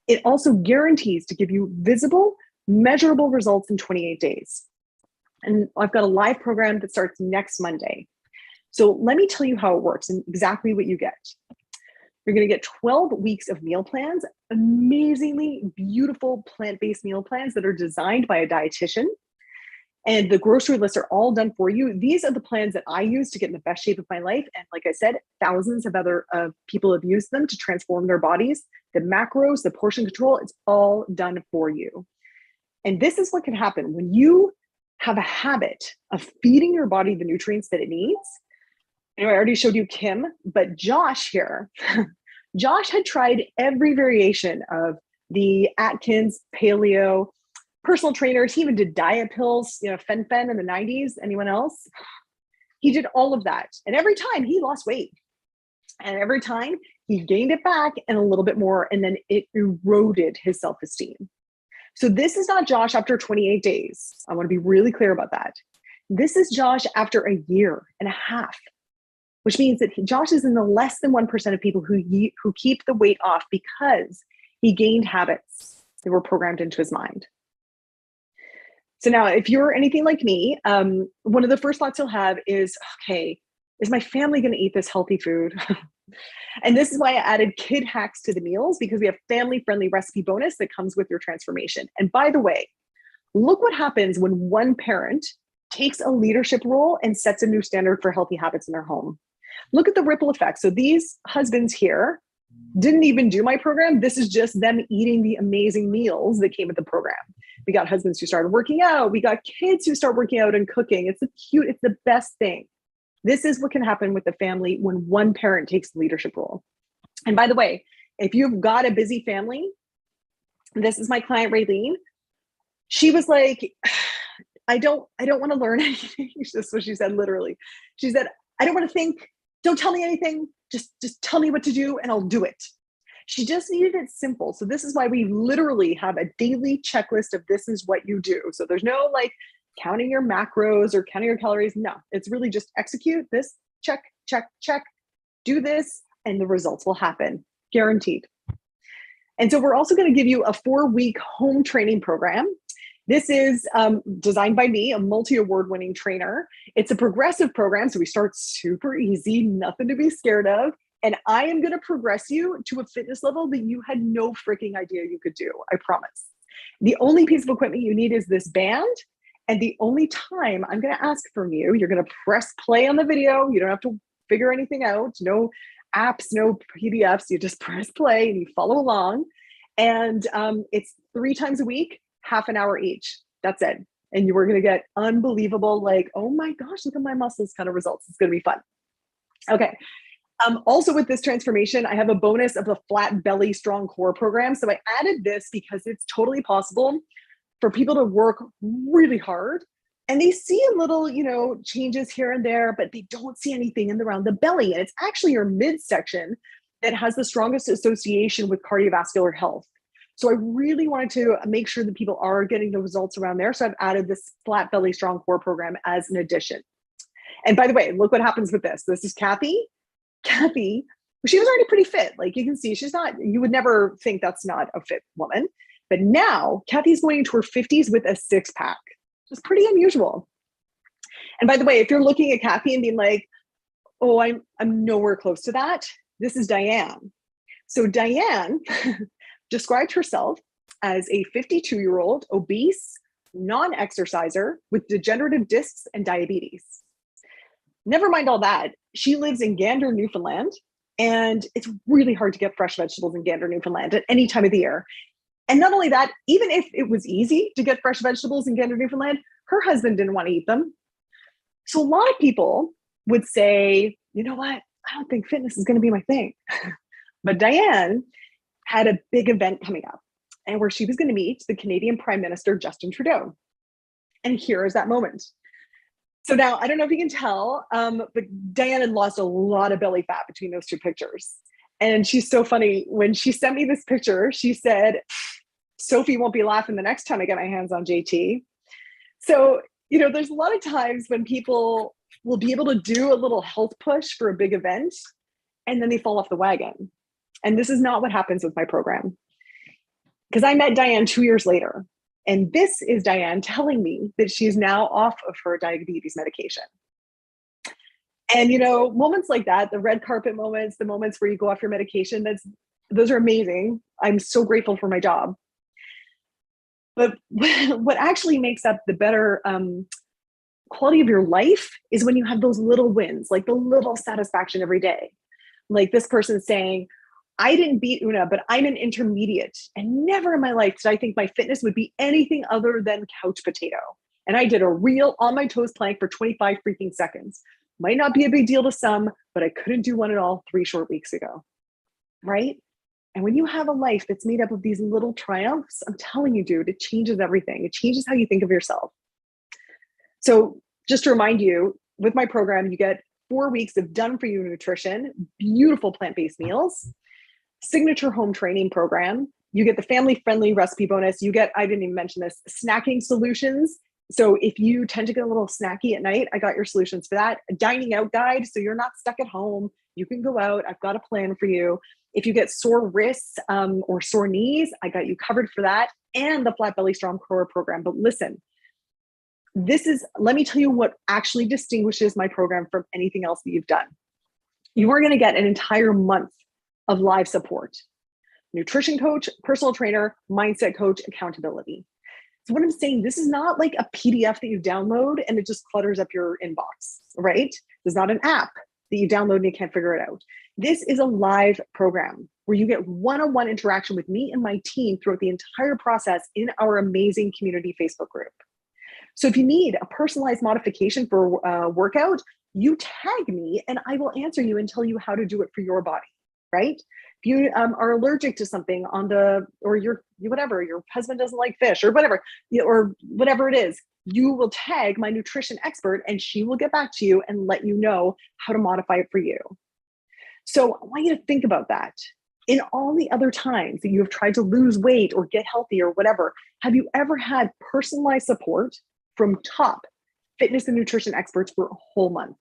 It also guarantees to give you visible, measurable results in 28 days. And I've got a live program that starts next Monday. So let me tell you how it works and exactly what you get. You're going to get 12 weeks of meal plans, amazingly beautiful plant-based meal plans that are designed by a dietitian. And the grocery lists are all done for you. These are the plans that I use to get in the best shape of my life. And like I said, thousands of other people have used them to transform their bodies. The macros, the portion control, it's all done for you. And this is what can happen when you have a habit of feeding your body the nutrients that it needs. I already showed you Kim, but Josh here, Josh had tried every variation of the Atkins, paleo, personal trainers. He even did diet pills, Fen in the 90s. Anyone else? He did all of that. And every time he lost weight. And every time he gained it back and a little bit more. And then it eroded his self-esteem. So this is not Josh after 28 days. I want to be really clear about that. This is Josh after a year and a half, which means that Josh is in the less than 1% of people who keep the weight off because he gained habits that were programmed into his mind. So now, if you're anything like me, one of the first thoughts you'll have is, okay, is my family going to eat this healthy food? And this is why I added kid hacks to the meals, because we have family-friendly recipe bonus that comes with your transformation. And by the way, look what happens when one parent takes a leadership role and sets a new standard for healthy habits in their home. Look at the ripple effect. So these husbands here didn't even do my program. This is just them eating the amazing meals that came with the program. We got husbands who started working out. We got kids who start working out and cooking. It's the best thing. This is what can happen with the family when one parent takes the leadership role. And by the way, if you've got a busy family, this is my client, Raylene. She was like, I don't want to learn anything. That's what she said, literally. She said, I don't want to think. Don't tell me anything. Just tell me what to do and I'll do it. She just needed it simple. So this is why we literally have a daily checklist of this is what you do. So there's no like counting your macros or counting your calories. No, it's really just execute this, check, check, check, do this, and the results will happen, guaranteed. And so we're also going to give you a 4-week home training program. This is designed by me, a multi-award winning trainer. It's a progressive program. So we start super easy, nothing to be scared of. And I am going to progress you to a fitness level that you had no freaking idea you could do. I promise. The only piece of equipment you need is this band. And the only time I'm going to ask from you, you're going to press play on the video. You don't have to figure anything out. No apps, no PDFs. You just press play and you follow along. And it's 3 times a week, half an hour each. That's it. And you are going to get unbelievable, like, oh my gosh, look at my muscles kind of results. It's going to be fun. Okay. Also with this transformation, I have a bonus of the flat belly strong core program. So I added this because it's totally possible for people to work really hard and they see a little, changes here and there, but they don't see anything in around the belly. And it's actually your midsection that has the strongest association with cardiovascular health. So I really wanted to make sure that people are getting the results around there. So I've added this flat belly strong core program as an addition. And by the way, look what happens with this. This is Kathy. Kathy, she was already pretty fit. Like you can see, you would never think that's not a fit woman. But now Kathy's going into her 50s with a 6-pack. It's pretty unusual. And by the way, if you're looking at Kathy and being like, oh, I'm nowhere close to that, this is Diane. So Diane described herself as a 52-year-old obese, non-exerciser with degenerative discs and diabetes. Never mind all that. She lives in Gander, Newfoundland, and it's really hard to get fresh vegetables in Gander, Newfoundland at any time of the year. And not only that, even if it was easy to get fresh vegetables in Gander, Newfoundland, her husband didn't want to eat them. So a lot of people would say, you know what? I don't think fitness is going to be my thing. But Diane had a big event coming up and where she was going to meet the Canadian Prime Minister, Justin Trudeau. And here is that moment. So now, I don't know if you can tell, but Diane had lost a lot of belly fat between those 2 pictures. And she's so funny. When she sent me this picture, she said, Sophie won't be laughing the next time I get my hands on JT. So, there's a lot of times when people will be able to do a little health push for a big event, and then they fall off the wagon. And this is not what happens with my program. Because I met Diane 2 years later. And this is Diane telling me that she's now off of her diabetes medication. And, moments like that, the red carpet moments, the moments where you go off your medication, those are amazing. I'm so grateful for my job. But what actually makes up the better quality of your life is when you have those little wins, like the little satisfaction every day. Like this person saying, I didn't beat Oonagh, but I'm an intermediate. And never in my life did I think my fitness would be anything other than couch potato. And I did a real on my toes plank for 25 freaking seconds. Might not be a big deal to some, but I couldn't do one at all 3 short weeks ago. Right? And when you have a life that's made up of these little triumphs, I'm telling you, dude, it changes everything. It changes how you think of yourself. So just to remind you, with my program, you get 4 weeks of done for you nutrition, beautiful plant-based meals, signature home training program. You get the family-friendly recipe bonus. You get, I didn't even mention this, snacking solutions. So if you tend to get a little snacky at night, I got your solutions for that. A dining out guide, so you're not stuck at home. You can go out. I've got a plan for you. If you get sore wrists or sore knees, I got you covered for that. And the Flat Belly Strong Core program. But listen, let me tell you what actually distinguishes my program from anything else that you've done. You are going to get an entire month of live support, nutrition coach, personal trainer, mindset coach, accountability. So what I'm saying, this is not like a PDF that you download and it just clutters up your inbox, right? This is not an app that you download and you can't figure it out. This is a live program where you get one-on-one interaction with me and my team throughout the entire process in our amazing community Facebook group. So if you need a personalized modification for a workout, you tag me and I will answer you and tell you how to do it for your body, right? If you are allergic to something or your husband doesn't like fish or whatever it is, you will tag my nutrition expert and she will get back to you and let you know how to modify it for you. So I want you to think about that. In all the other times that you have tried to lose weight or get healthy or whatever, have you ever had personalized support from top fitness and nutrition experts for a whole month?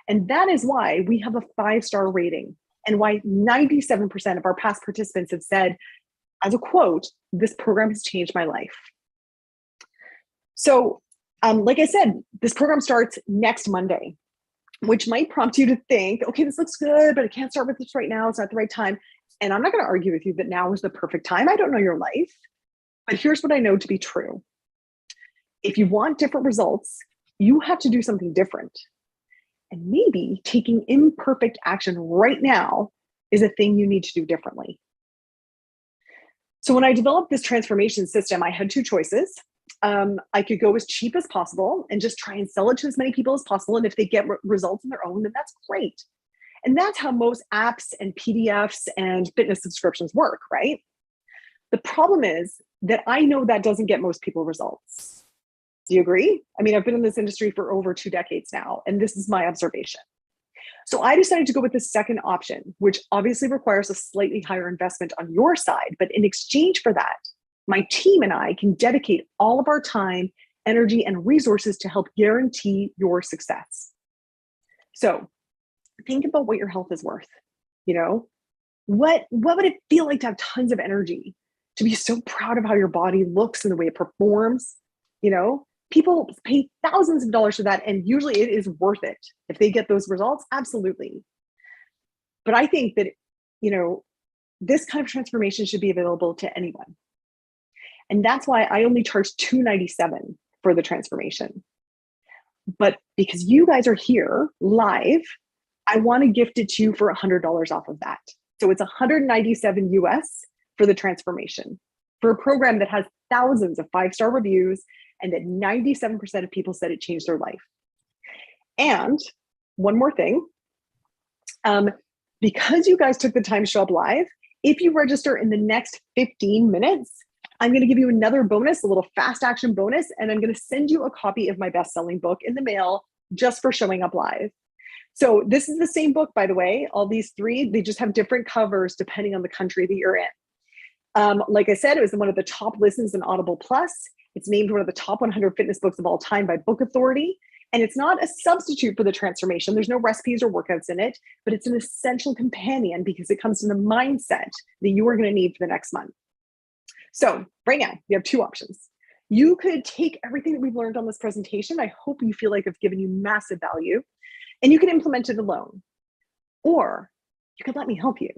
And that is why we have a 5-star rating and why 97% of our past participants have said, as a quote, this program has changed my life. So like I said, this program starts next Monday, which might prompt you to think, okay, this looks good, but I can't start with this right now. It's not the right time. And I'm not going to argue with you that now is the perfect time. I don't know your life, but here's what I know to be true. If you want different results, you have to do something different. And maybe taking imperfect action right now is a thing you need to do differently. So when I developed this transformation system, I had 2 choices. I could go as cheap as possible and just try and sell it to as many people as possible. And if they get results on their own, then that's great. And that's how most apps and PDFs and fitness subscriptions work, right? The problem is that I know that doesn't get most people results. Do you agree? I mean, I've been in this industry for over 2 decades now, and this is my observation. So I decided to go with the second option, which obviously requires a slightly higher investment on your side. But in exchange for that, my team and I can dedicate all of our time, energy, and resources to help guarantee your success. So think about what your health is worth. You know, what would it feel like to have tons of energy, to be so proud of how your body looks and the way it performs? You know, people pay thousands of dollars for that, and usually it is worth it if they get those results. Absolutely. But I think that, you know, this kind of transformation should be available to anyone. And that's why I only charge $297 for the transformation. But because you guys are here live, I want to gift it to you for $100 off of that. So it's $197 US for the transformation for a program that has thousands of 5-star reviews and that 97% of people said it changed their life. And one more thing, because you guys took the time to show up live, if you register in the next 15 minutes, I'm going to give you another bonus, a little fast action bonus, and I'm going to send you a copy of my best-selling book in the mail just for showing up live. So this is the same book, by the way. All these 3, they just have different covers depending on the country that you're in. Like I said, it was one of the top listens in Audible Plus. It's named one of the top 100 fitness books of all time by Book Authority. And it's not a substitute for the transformation. There's no recipes or workouts in it, but it's an essential companion because it comes from the mindset that you are going to need for the next month. So right now, you have 2 options. You could take everything that we've learned on this presentation. I hope you feel like I've given you massive value, and you can implement it alone. Or you could let me help you.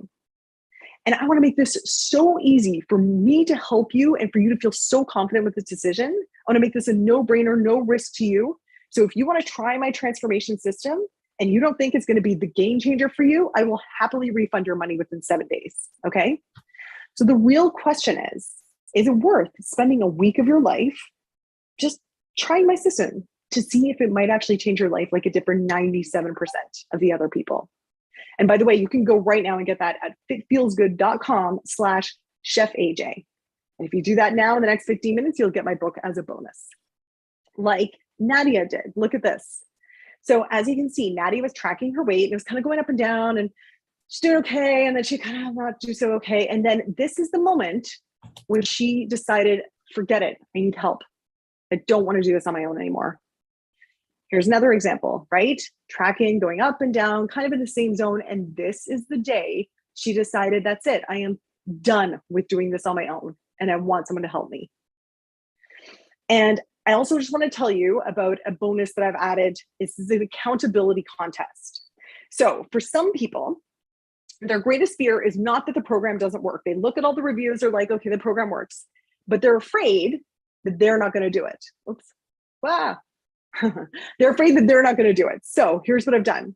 And I want to make this so easy for me to help you and for you to feel so confident with this decision. I want to make this a no-brainer, no risk to you. So if you want to try my transformation system and you don't think it's going to be the game changer for you, I will happily refund your money within 7 days. Okay? So the real question is it worth spending a week of your life just trying my system to see if it might actually change your life like it did for 97% of the other people? And by the way, you can go right now and get that at fitfeelsgood.com/chefaj. And if you do that now in the next 15 minutes, you'll get my book as a bonus. Like Nadia did. Look at this. So as you can see, Maddie was tracking her weight and it was kind of going up and down, and she's doing okay. And then she kind of not do so okay. And then this is the moment when she decided, forget it, I need help. I don't want to do this on my own anymore. Here's another example, right? Tracking, going up and down, kind of in the same zone. And this is the day she decided, that's it. I am done with doing this on my own and I want someone to help me. And I also just want to tell you about a bonus that I've added. This is an accountability contest. So for some people, their greatest fear is not that the program doesn't work. They look at all the reviews, they're like, okay, the program works, but they're afraid that they're not going to do it. Oops. Wow. They're afraid that they're not going to do it. So here's what I've done.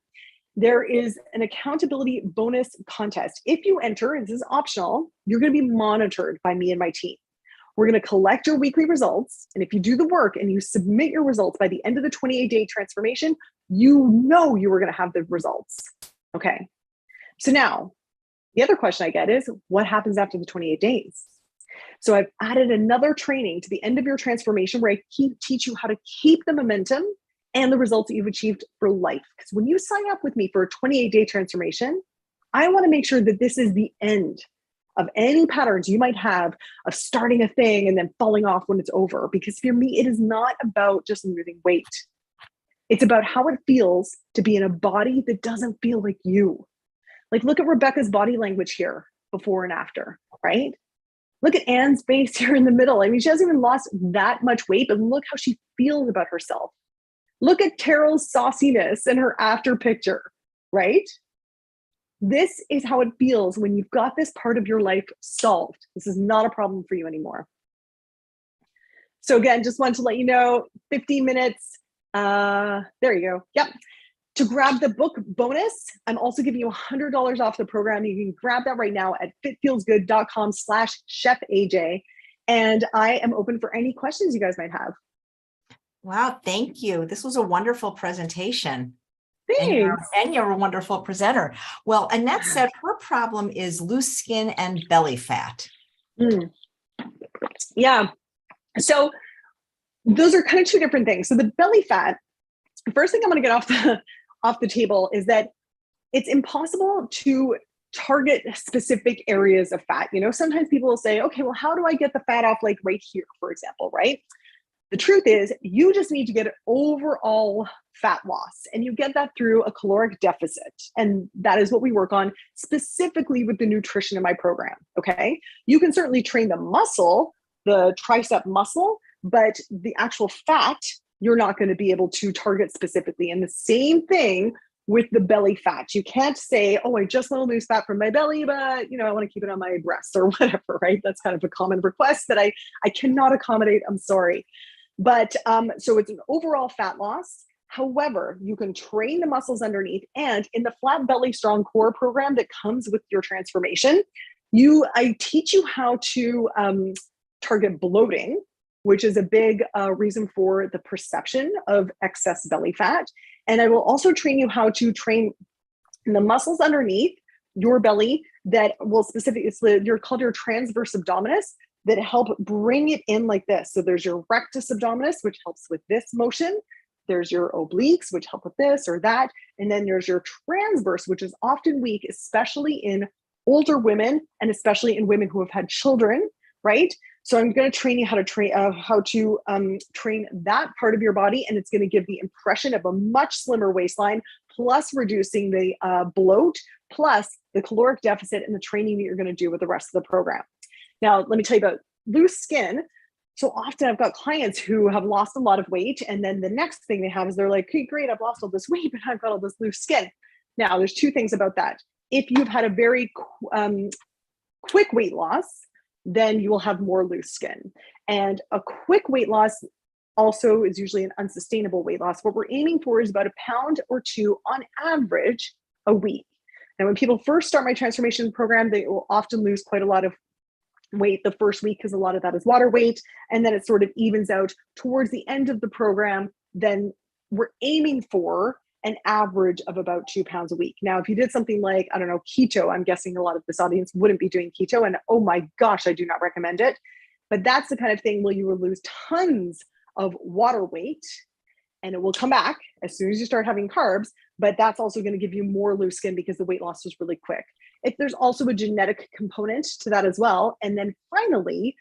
There is an accountability bonus contest. If you enter, and this is optional, you're going to be monitored by me and my team. We're going to collect your weekly results. And if you do the work and you submit your results by the end of the 28-day transformation, you know you are going to have the results. Okay. So now the other question I get is, what happens after the 28 days? So I've added another training to the end of your transformation where I teach you how to keep the momentum and the results that you've achieved for life. Because when you sign up with me for a 28-day transformation, I want to make sure that this is the end of any patterns you might have of starting a thing and then falling off when it's over. Because for me, it is not about just losing weight. It's about how it feels to be in a body that doesn't feel like you. Like, look at Rebecca's body language here, before and after, right? Look at Anne's face here in the middle. I mean, she hasn't even lost that much weight, but look how she feels about herself. Look at Carol's sauciness in her after picture, right? This is how it feels when you've got this part of your life solved. This is not a problem for you anymore. So again, just wanted to let you know, 15 minutes. There you go. Yep. To grab the book bonus, I'm also giving you $100 off the program. You can grab that right now at fitfeelsgood.com/chefaj. And I am open for any questions you guys might have. Wow, thank you. This was a wonderful presentation. Thanks. And you're a wonderful presenter. Well, Annette said her problem is loose skin and belly fat. Yeah. So those are kind of two different things. So the belly fat, the first thing I'm going to get off the table is that it's impossible to target specific areas of fat. You know, sometimes people will say, okay, well, how do I get the fat off, like right here, for example, right? The truth is, you just need to get an overall fat loss, and you get that through a caloric deficit. And that is what we work on specifically with the nutrition in my program. Okay. You can certainly train the muscle, the tricep muscle, but the actual fat, you're not going to be able to target specifically. And the same thing with the belly fat. You can't say, oh, I just want to lose fat from my belly, but, you know, I want to keep it on my breasts or whatever, right? That's kind of a common request that I cannot accommodate. I'm sorry. But so it's an overall fat loss. However, you can train the muscles underneath, and in the Flat Belly Strong Core program that comes with your transformation, I teach you how to target bloating, which is a big reason for the perception of excess belly fat. And I will also train you how to train the muscles underneath your belly that will specifically, you're called your transverse abdominis, that help bring it in like this. So there's your rectus abdominis, which helps with this motion. There's your obliques, which help with this or that. And then there's your transverse, which is often weak, especially in older women and especially in women who have had children, right? So I'm going to train you how to train that part of your body, and it's going to give the impression of a much slimmer waistline, plus reducing the bloat, plus the caloric deficit and the training that you're going to do with the rest of the program. Now, let me tell you about loose skin. So often I've got clients who have lost a lot of weight, and then the next thing they have is they're like, hey, great, I've lost all this weight, but I've got all this loose skin. Now, there's two things about that. If you've had a very quick weight loss, then you will have more loose skin. And a quick weight loss also is usually an unsustainable weight loss. What we're aiming for is about 1 pound or 2 on average a week. Now, when people first start my transformation program, they will often lose quite a lot of weight the first week because a lot of that is water weight, and then it sort of evens out towards the end of the program. Then we're aiming for an average of about 2 pounds a week. Now, if you did something like, I don't know, keto, I'm guessing a lot of this audience wouldn't be doing keto, and oh my gosh, I do not recommend it. But that's the kind of thing where you will lose tons of water weight and it will come back as soon as you start having carbs, but that's also going to give you more loose skin because the weight loss was really quick. There's also a genetic component to that as well. And then finally,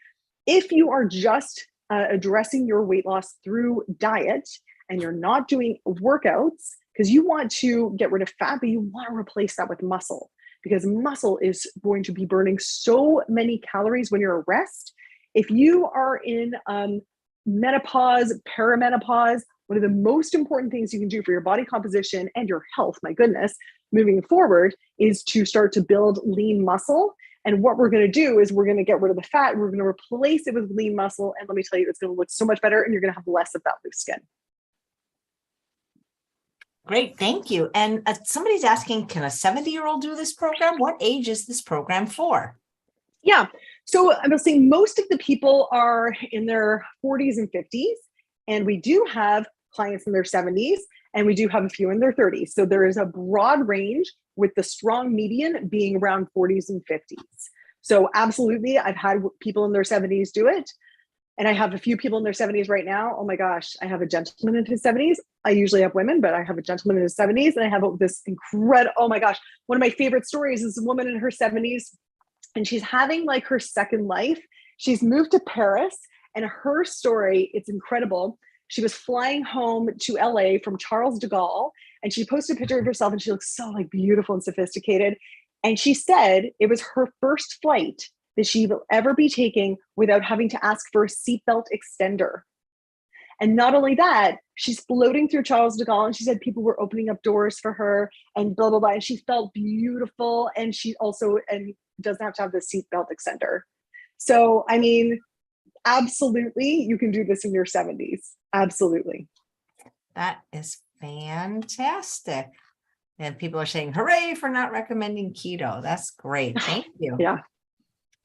if you are just addressing your weight loss through diet and you're not doing workouts, because you want to get rid of fat, but you want to replace that with muscle, because muscle is going to be burning so many calories when you're at rest. If you are in menopause, perimenopause, one of the most important things you can do for your body composition and your health, my goodness, moving forward, is to start to build lean muscle. And what we're going to do is we're going to get rid of the fat. We're going to replace it with lean muscle. And let me tell you, it's going to look so much better and you're going to have less of that loose skin. Great. Thank you. And somebody's asking, can a 70-year-old do this program? What age is this program for? Yeah. So I'm saying most of the people are in their 40s and 50s. And we do have clients in their 70s, and we do have a few in their 30s. So there is a broad range, with the strong median being around 40s and 50s. So absolutely, I've had people in their 70s do it. And I have a few people in their 70s right now. Oh my gosh, I have a gentleman in his 70s. I usually have women, but I have a gentleman in his 70s. And I have this incredible, oh my gosh, one of my favorite stories is a woman in her 70s, and she's having like her second life. She's moved to Paris, and her story, it's incredible. She was flying home to LA from Charles de Gaulle, and she posted a picture of herself, and she looks so like beautiful and sophisticated. And she said it was her first flight that she will ever be taking without having to ask for a seatbelt extender. And not only that, she's floating through Charles de Gaulle, and she said people were opening up doors for her and blah, blah, blah. And she felt beautiful. And she also doesn't have to have the seatbelt extender. So, I mean, absolutely, you can do this in your 70s. Absolutely. That is fantastic. And people are saying, hooray for not recommending keto. That's great. Thank you. Yeah.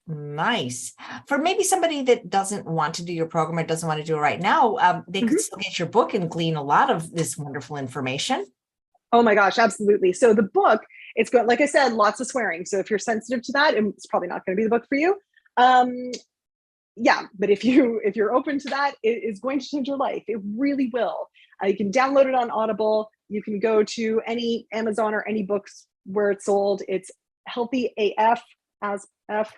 Nice. For maybe somebody that doesn't want to do your program or doesn't want to do it right now, they could still get your book and glean a lot of this wonderful information. Oh my gosh, absolutely. So the book, it's got, like I said, lots of swearing. So if you're sensitive to that, it's probably not going to be the book for you. Yeah, but if you're open to that, it is going to change your life. It really will. You can download it on Audible. You can go to any Amazon or any books where it's sold. It's Healthy AF as F,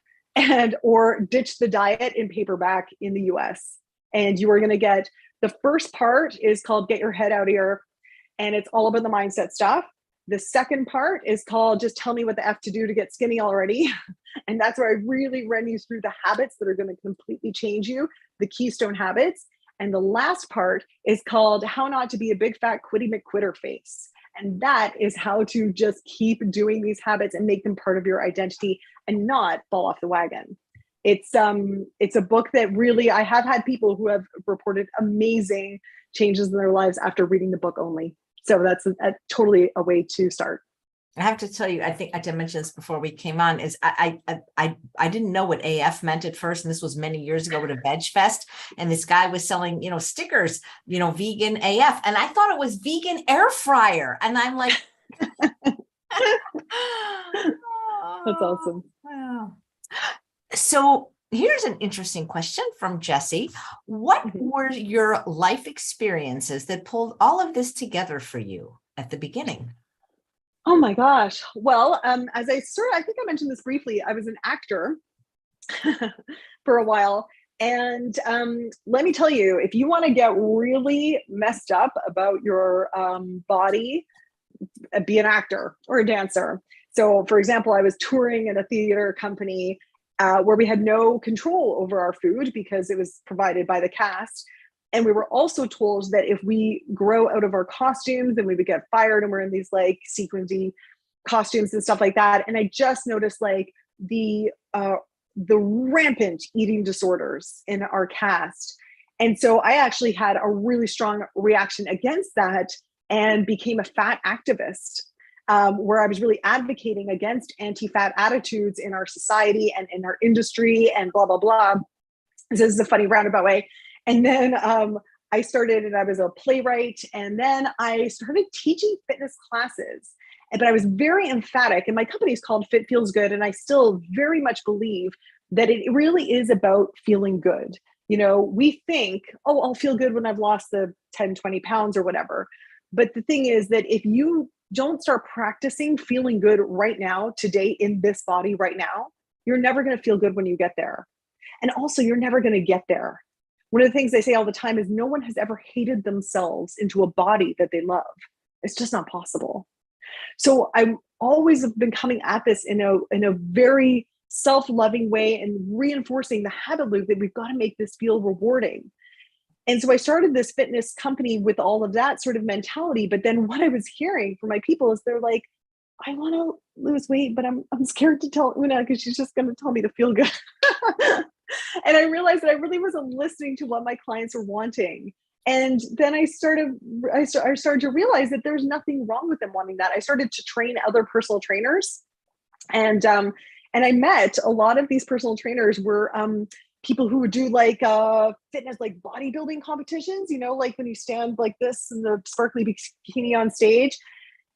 or Ditch the Diet in paperback in the US. And you are going to get, the first part is called Get Your Head Out of Here, and it's all about the mindset stuff. The second part is called Just Tell Me What the F to Do to Get Skinny Already. And that's where I really run you through the habits that are going to completely change you, the keystone habits. And the last part is called How Not to Be a Big Fat Quitty McQuitter Face. And that is how to just keep doing these habits and make them part of your identity and not fall off the wagon. It's a book that really, I have had people who have reported amazing changes in their lives after reading the book only. So that's totally a way to start. I have to tell you, I think I did mention this before we came on, is I didn't know what AF meant at first. And this was many years ago at a veg fest. And this guy was selling, stickers, vegan AF. And I thought it was vegan air fryer. And I'm like, that's awesome. Wow. So here's an interesting question from Jessie. What were your life experiences that pulled all of this together for you at the beginning? Oh my gosh. Well, as I think I mentioned this briefly, I was an actor for a while. And let me tell you, if you want to get really messed up about your body, be an actor or a dancer. So for example, I was touring in a theater company where we had no control over our food because it was provided by the cast. And we were also told that if we grow out of our costumes, then we would get fired, and we're in these like sequency costumes and stuff like that. And I just noticed like the rampant eating disorders in our cast. And so I actually had a really strong reaction against that and became a fat activist, where I was really advocating against anti-fat attitudes in our society and in our industry and blah, blah, blah. This is a funny roundabout way. And then I started, and I was a playwright, and then I started teaching fitness classes. But I was very emphatic, and my company is called Fit Feels Good, and I still very much believe that it really is about feeling good. We think, oh, I'll feel good when I've lost the 10, 20 pounds or whatever. But the thing is that if you don't start practicing feeling good right now, today, in this body right now, you're never going to feel good when you get there. And also, you're never going to get there. One of the things I say all the time is no one has ever hated themselves into a body that they love. It's just not possible. So I always have been coming at this in a very self-loving way and reinforcing the habit loop that we've got to make this feel rewarding. And so I started this fitness company with all of that sort of mentality. But then what I was hearing from my people is they're like, I want to lose weight, but I'm scared to tell Oonagh because she's just going to tell me to feel good. And I realized that I really wasn't listening to what my clients were wanting. And then I started to realize that there's nothing wrong with them wanting that. I started to train other personal trainers, and I met a lot of these personal trainers were people who would do like fitness, like bodybuilding competitions. Like when you stand like this in the sparkly bikini on stage.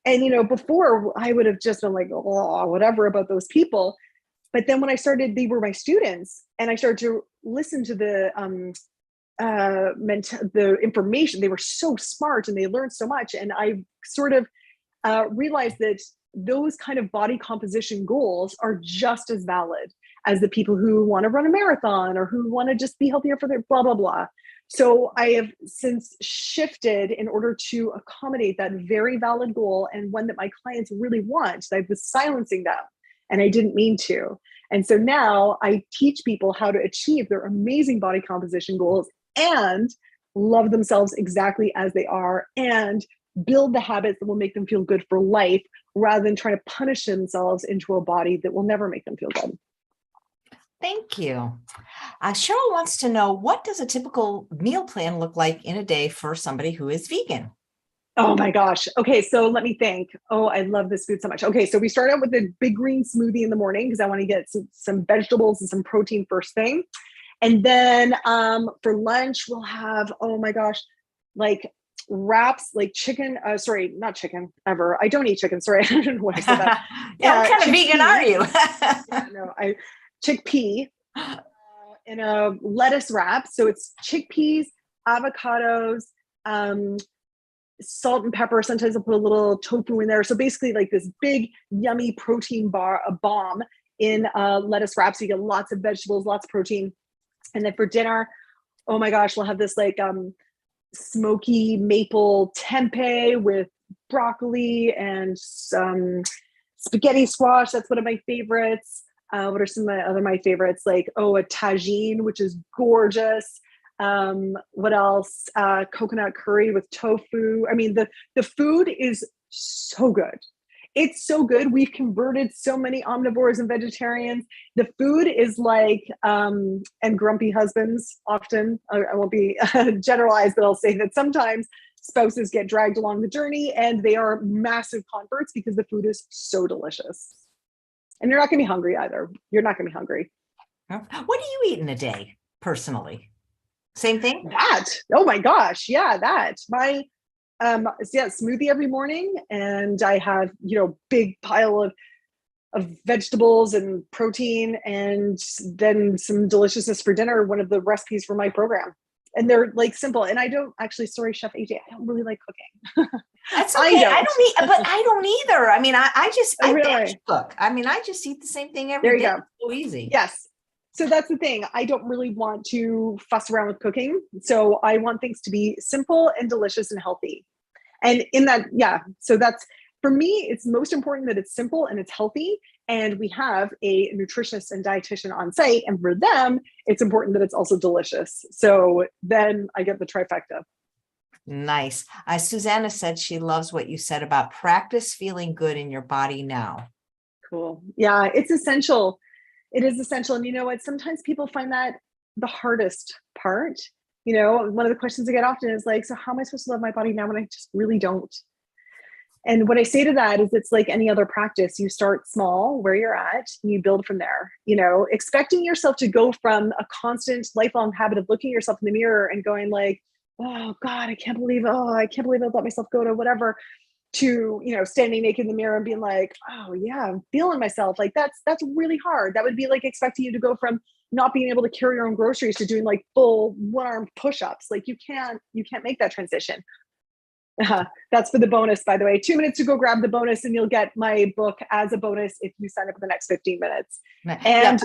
And before I would have just been like, oh, whatever about those people. But then when I started, they were my students, and I started to listen to the information. They were so smart and they learned so much. And I sort of realized that those kind of body composition goals are just as valid as the people who want to run a marathon or who want to just be healthier for their blah, blah, blah. So I have since shifted in order to accommodate that very valid goal and one that my clients really want. I was silencing them and I didn't mean to. And so now I teach people how to achieve their amazing body composition goals and love themselves exactly as they are and build the habits that will make them feel good for life rather than trying to punish themselves into a body that will never make them feel good. Thank you. Cheryl wants to know, what does a typical meal plan look like in a day for somebody who is vegan? Oh my gosh. Okay, so let me think. Oh, I love this food so much. Okay, so we start out with a big green smoothie in the morning because I want to get some vegetables and some protein first thing. And then for lunch, we'll have, oh my gosh, like wraps, like chicken. Sorry, not chicken ever. I don't eat chicken. Sorry, I don't know why I said that. Yeah, what kind of vegan are you? No, chickpea in a lettuce wrap. So it's chickpeas, avocados, salt and pepper. Sometimes I'll put a little tofu in there. So basically like this big, yummy protein bomb in a lettuce wrap. So you get lots of vegetables, lots of protein. And then for dinner, oh my gosh, we'll have this like smoky maple tempeh with broccoli and some spaghetti squash. That's one of my favorites. What are some of my favorites? Like, a tagine, which is gorgeous. What else? Coconut curry with tofu. I mean, the food is so good. It's so good. We've converted so many omnivores and vegetarians. The food is like, and grumpy husbands often, I won't be generalized, but I'll say that sometimes spouses get dragged along the journey and they are massive converts because the food is so delicious. And you're not going to be hungry either. You're not going to be hungry. What do you eat in a day personally? Same thing? That. Oh my gosh. Yeah, that. My smoothie every morning, and I have, big pile of vegetables and protein, and then some deliciousness for dinner, one of the recipes for my program. And they're like simple. And I don't actually, sorry, Chef AJ, I don't really like cooking. That's okay. I don't either. I mean, I really? batch cook. I mean, I just eat the same thing every day. It's so easy. Yes. So that's the thing. I don't really want to fuss around with cooking. So I want things to be simple and delicious and healthy. And in that, so that's, for me, it's most important that it's simple and it's healthy. And we have a nutritionist and dietitian on site. And for them, it's important that it's also delicious. So then I get the trifecta. Nice. Susanna said she loves what you said about practice feeling good in your body now. Cool. Yeah, it's essential. It is essential. And you know what? Sometimes people find that the hardest part. One of the questions I get often is like, so how am I supposed to love my body now when I just really don't? And what I say to that is it's like any other practice. You start small where you're at, and you build from there. Expecting yourself to go from a constant lifelong habit of looking at yourself in the mirror and going like, oh God, I can't believe I let myself go to whatever, to, standing naked in the mirror and being like, oh yeah, I'm feeling myself. Like that's really hard. That would be like expecting you to go from not being able to carry your own groceries to doing like full one-arm push-ups. Like you can't make that transition. That's for the bonus, by the way. 2 minutes to go grab the bonus, and you'll get my book as a bonus if you sign up in the next 15 minutes. And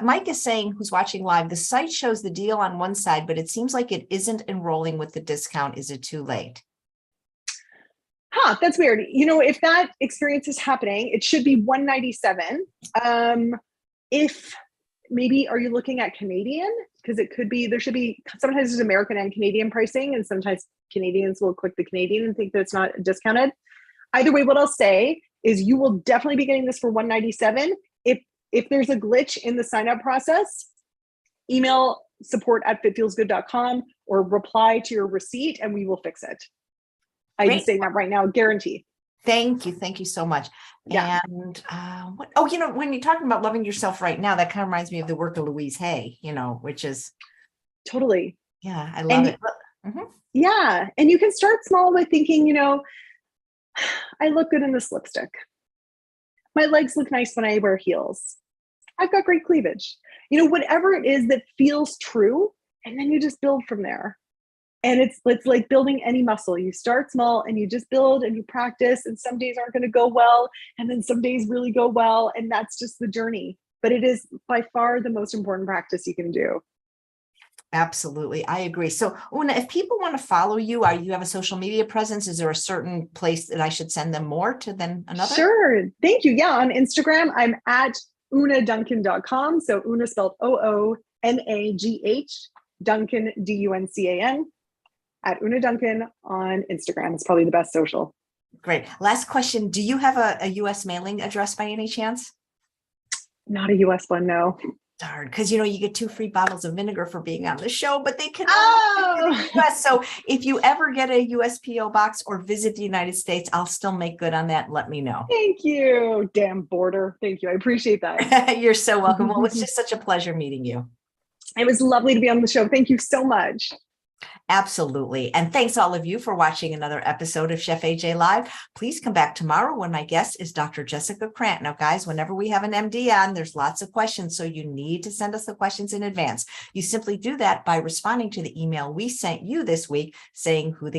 Mike is saying, who's watching live, the site shows the deal on one side, but it seems like it isn't enrolling with the discount. Is it too late? That's weird. If that experience is happening, it should be $197. If maybe, are you looking at Canadian? Because it could be, sometimes there's American and Canadian pricing, and sometimes Canadians will click the Canadian and think that it's not discounted. Either way, what I'll say is you will definitely be getting this for $197. If there's a glitch in the sign up process, email support@fitfeelsgood.com or reply to your receipt and we will fix it. I'm saying that right now, guarantee. Thank you. Thank you so much. Yeah. And when you're talking about loving yourself right now, that kind of reminds me of the work of Louise Hay, which is totally. Yeah, I love it. Mm-hmm. Yeah. And you can start small with thinking, I look good in this lipstick. My legs look nice when I wear heels. I've got great cleavage. Whatever it is that feels true, and then you just build from there. And it's like building any muscle. You start small and you just build and you practice, and some days aren't going to go well, and then some days really go well, and that's just the journey. But it is by far the most important practice you can do. Absolutely. I agree. So Oonagh, if people want to follow you, you have a social media presence? Is there a certain place that I should send them more to than another? Sure. Thank you. Yeah. On Instagram, I'm at OonaghDuncan.com. So Oonagh spelled OONAGH, Duncan, DUNCAN, at Oonagh Duncan on Instagram. It's probably the best social. Great. Last question. Do you have a US mailing address by any chance? Not a US one, no. Darn, because you get 2 free bottles of vinegar for being on the show, but they can US. So if you ever get a USPO box or visit the United States, I'll still make good on that and let me know. Thank you. Damn border. Thank you. I appreciate that. You're so welcome. Well, it's just such a pleasure meeting you. It was lovely to be on the show. Thank you so much. Absolutely. And thanks all of you for watching another episode of Chef AJ Live. Please come back tomorrow when my guest is Dr. Jessica Krant. Now, guys, whenever we have an MD on, there's lots of questions. So you need to send us the questions in advance. You simply do that by responding to the email we sent you this week saying who the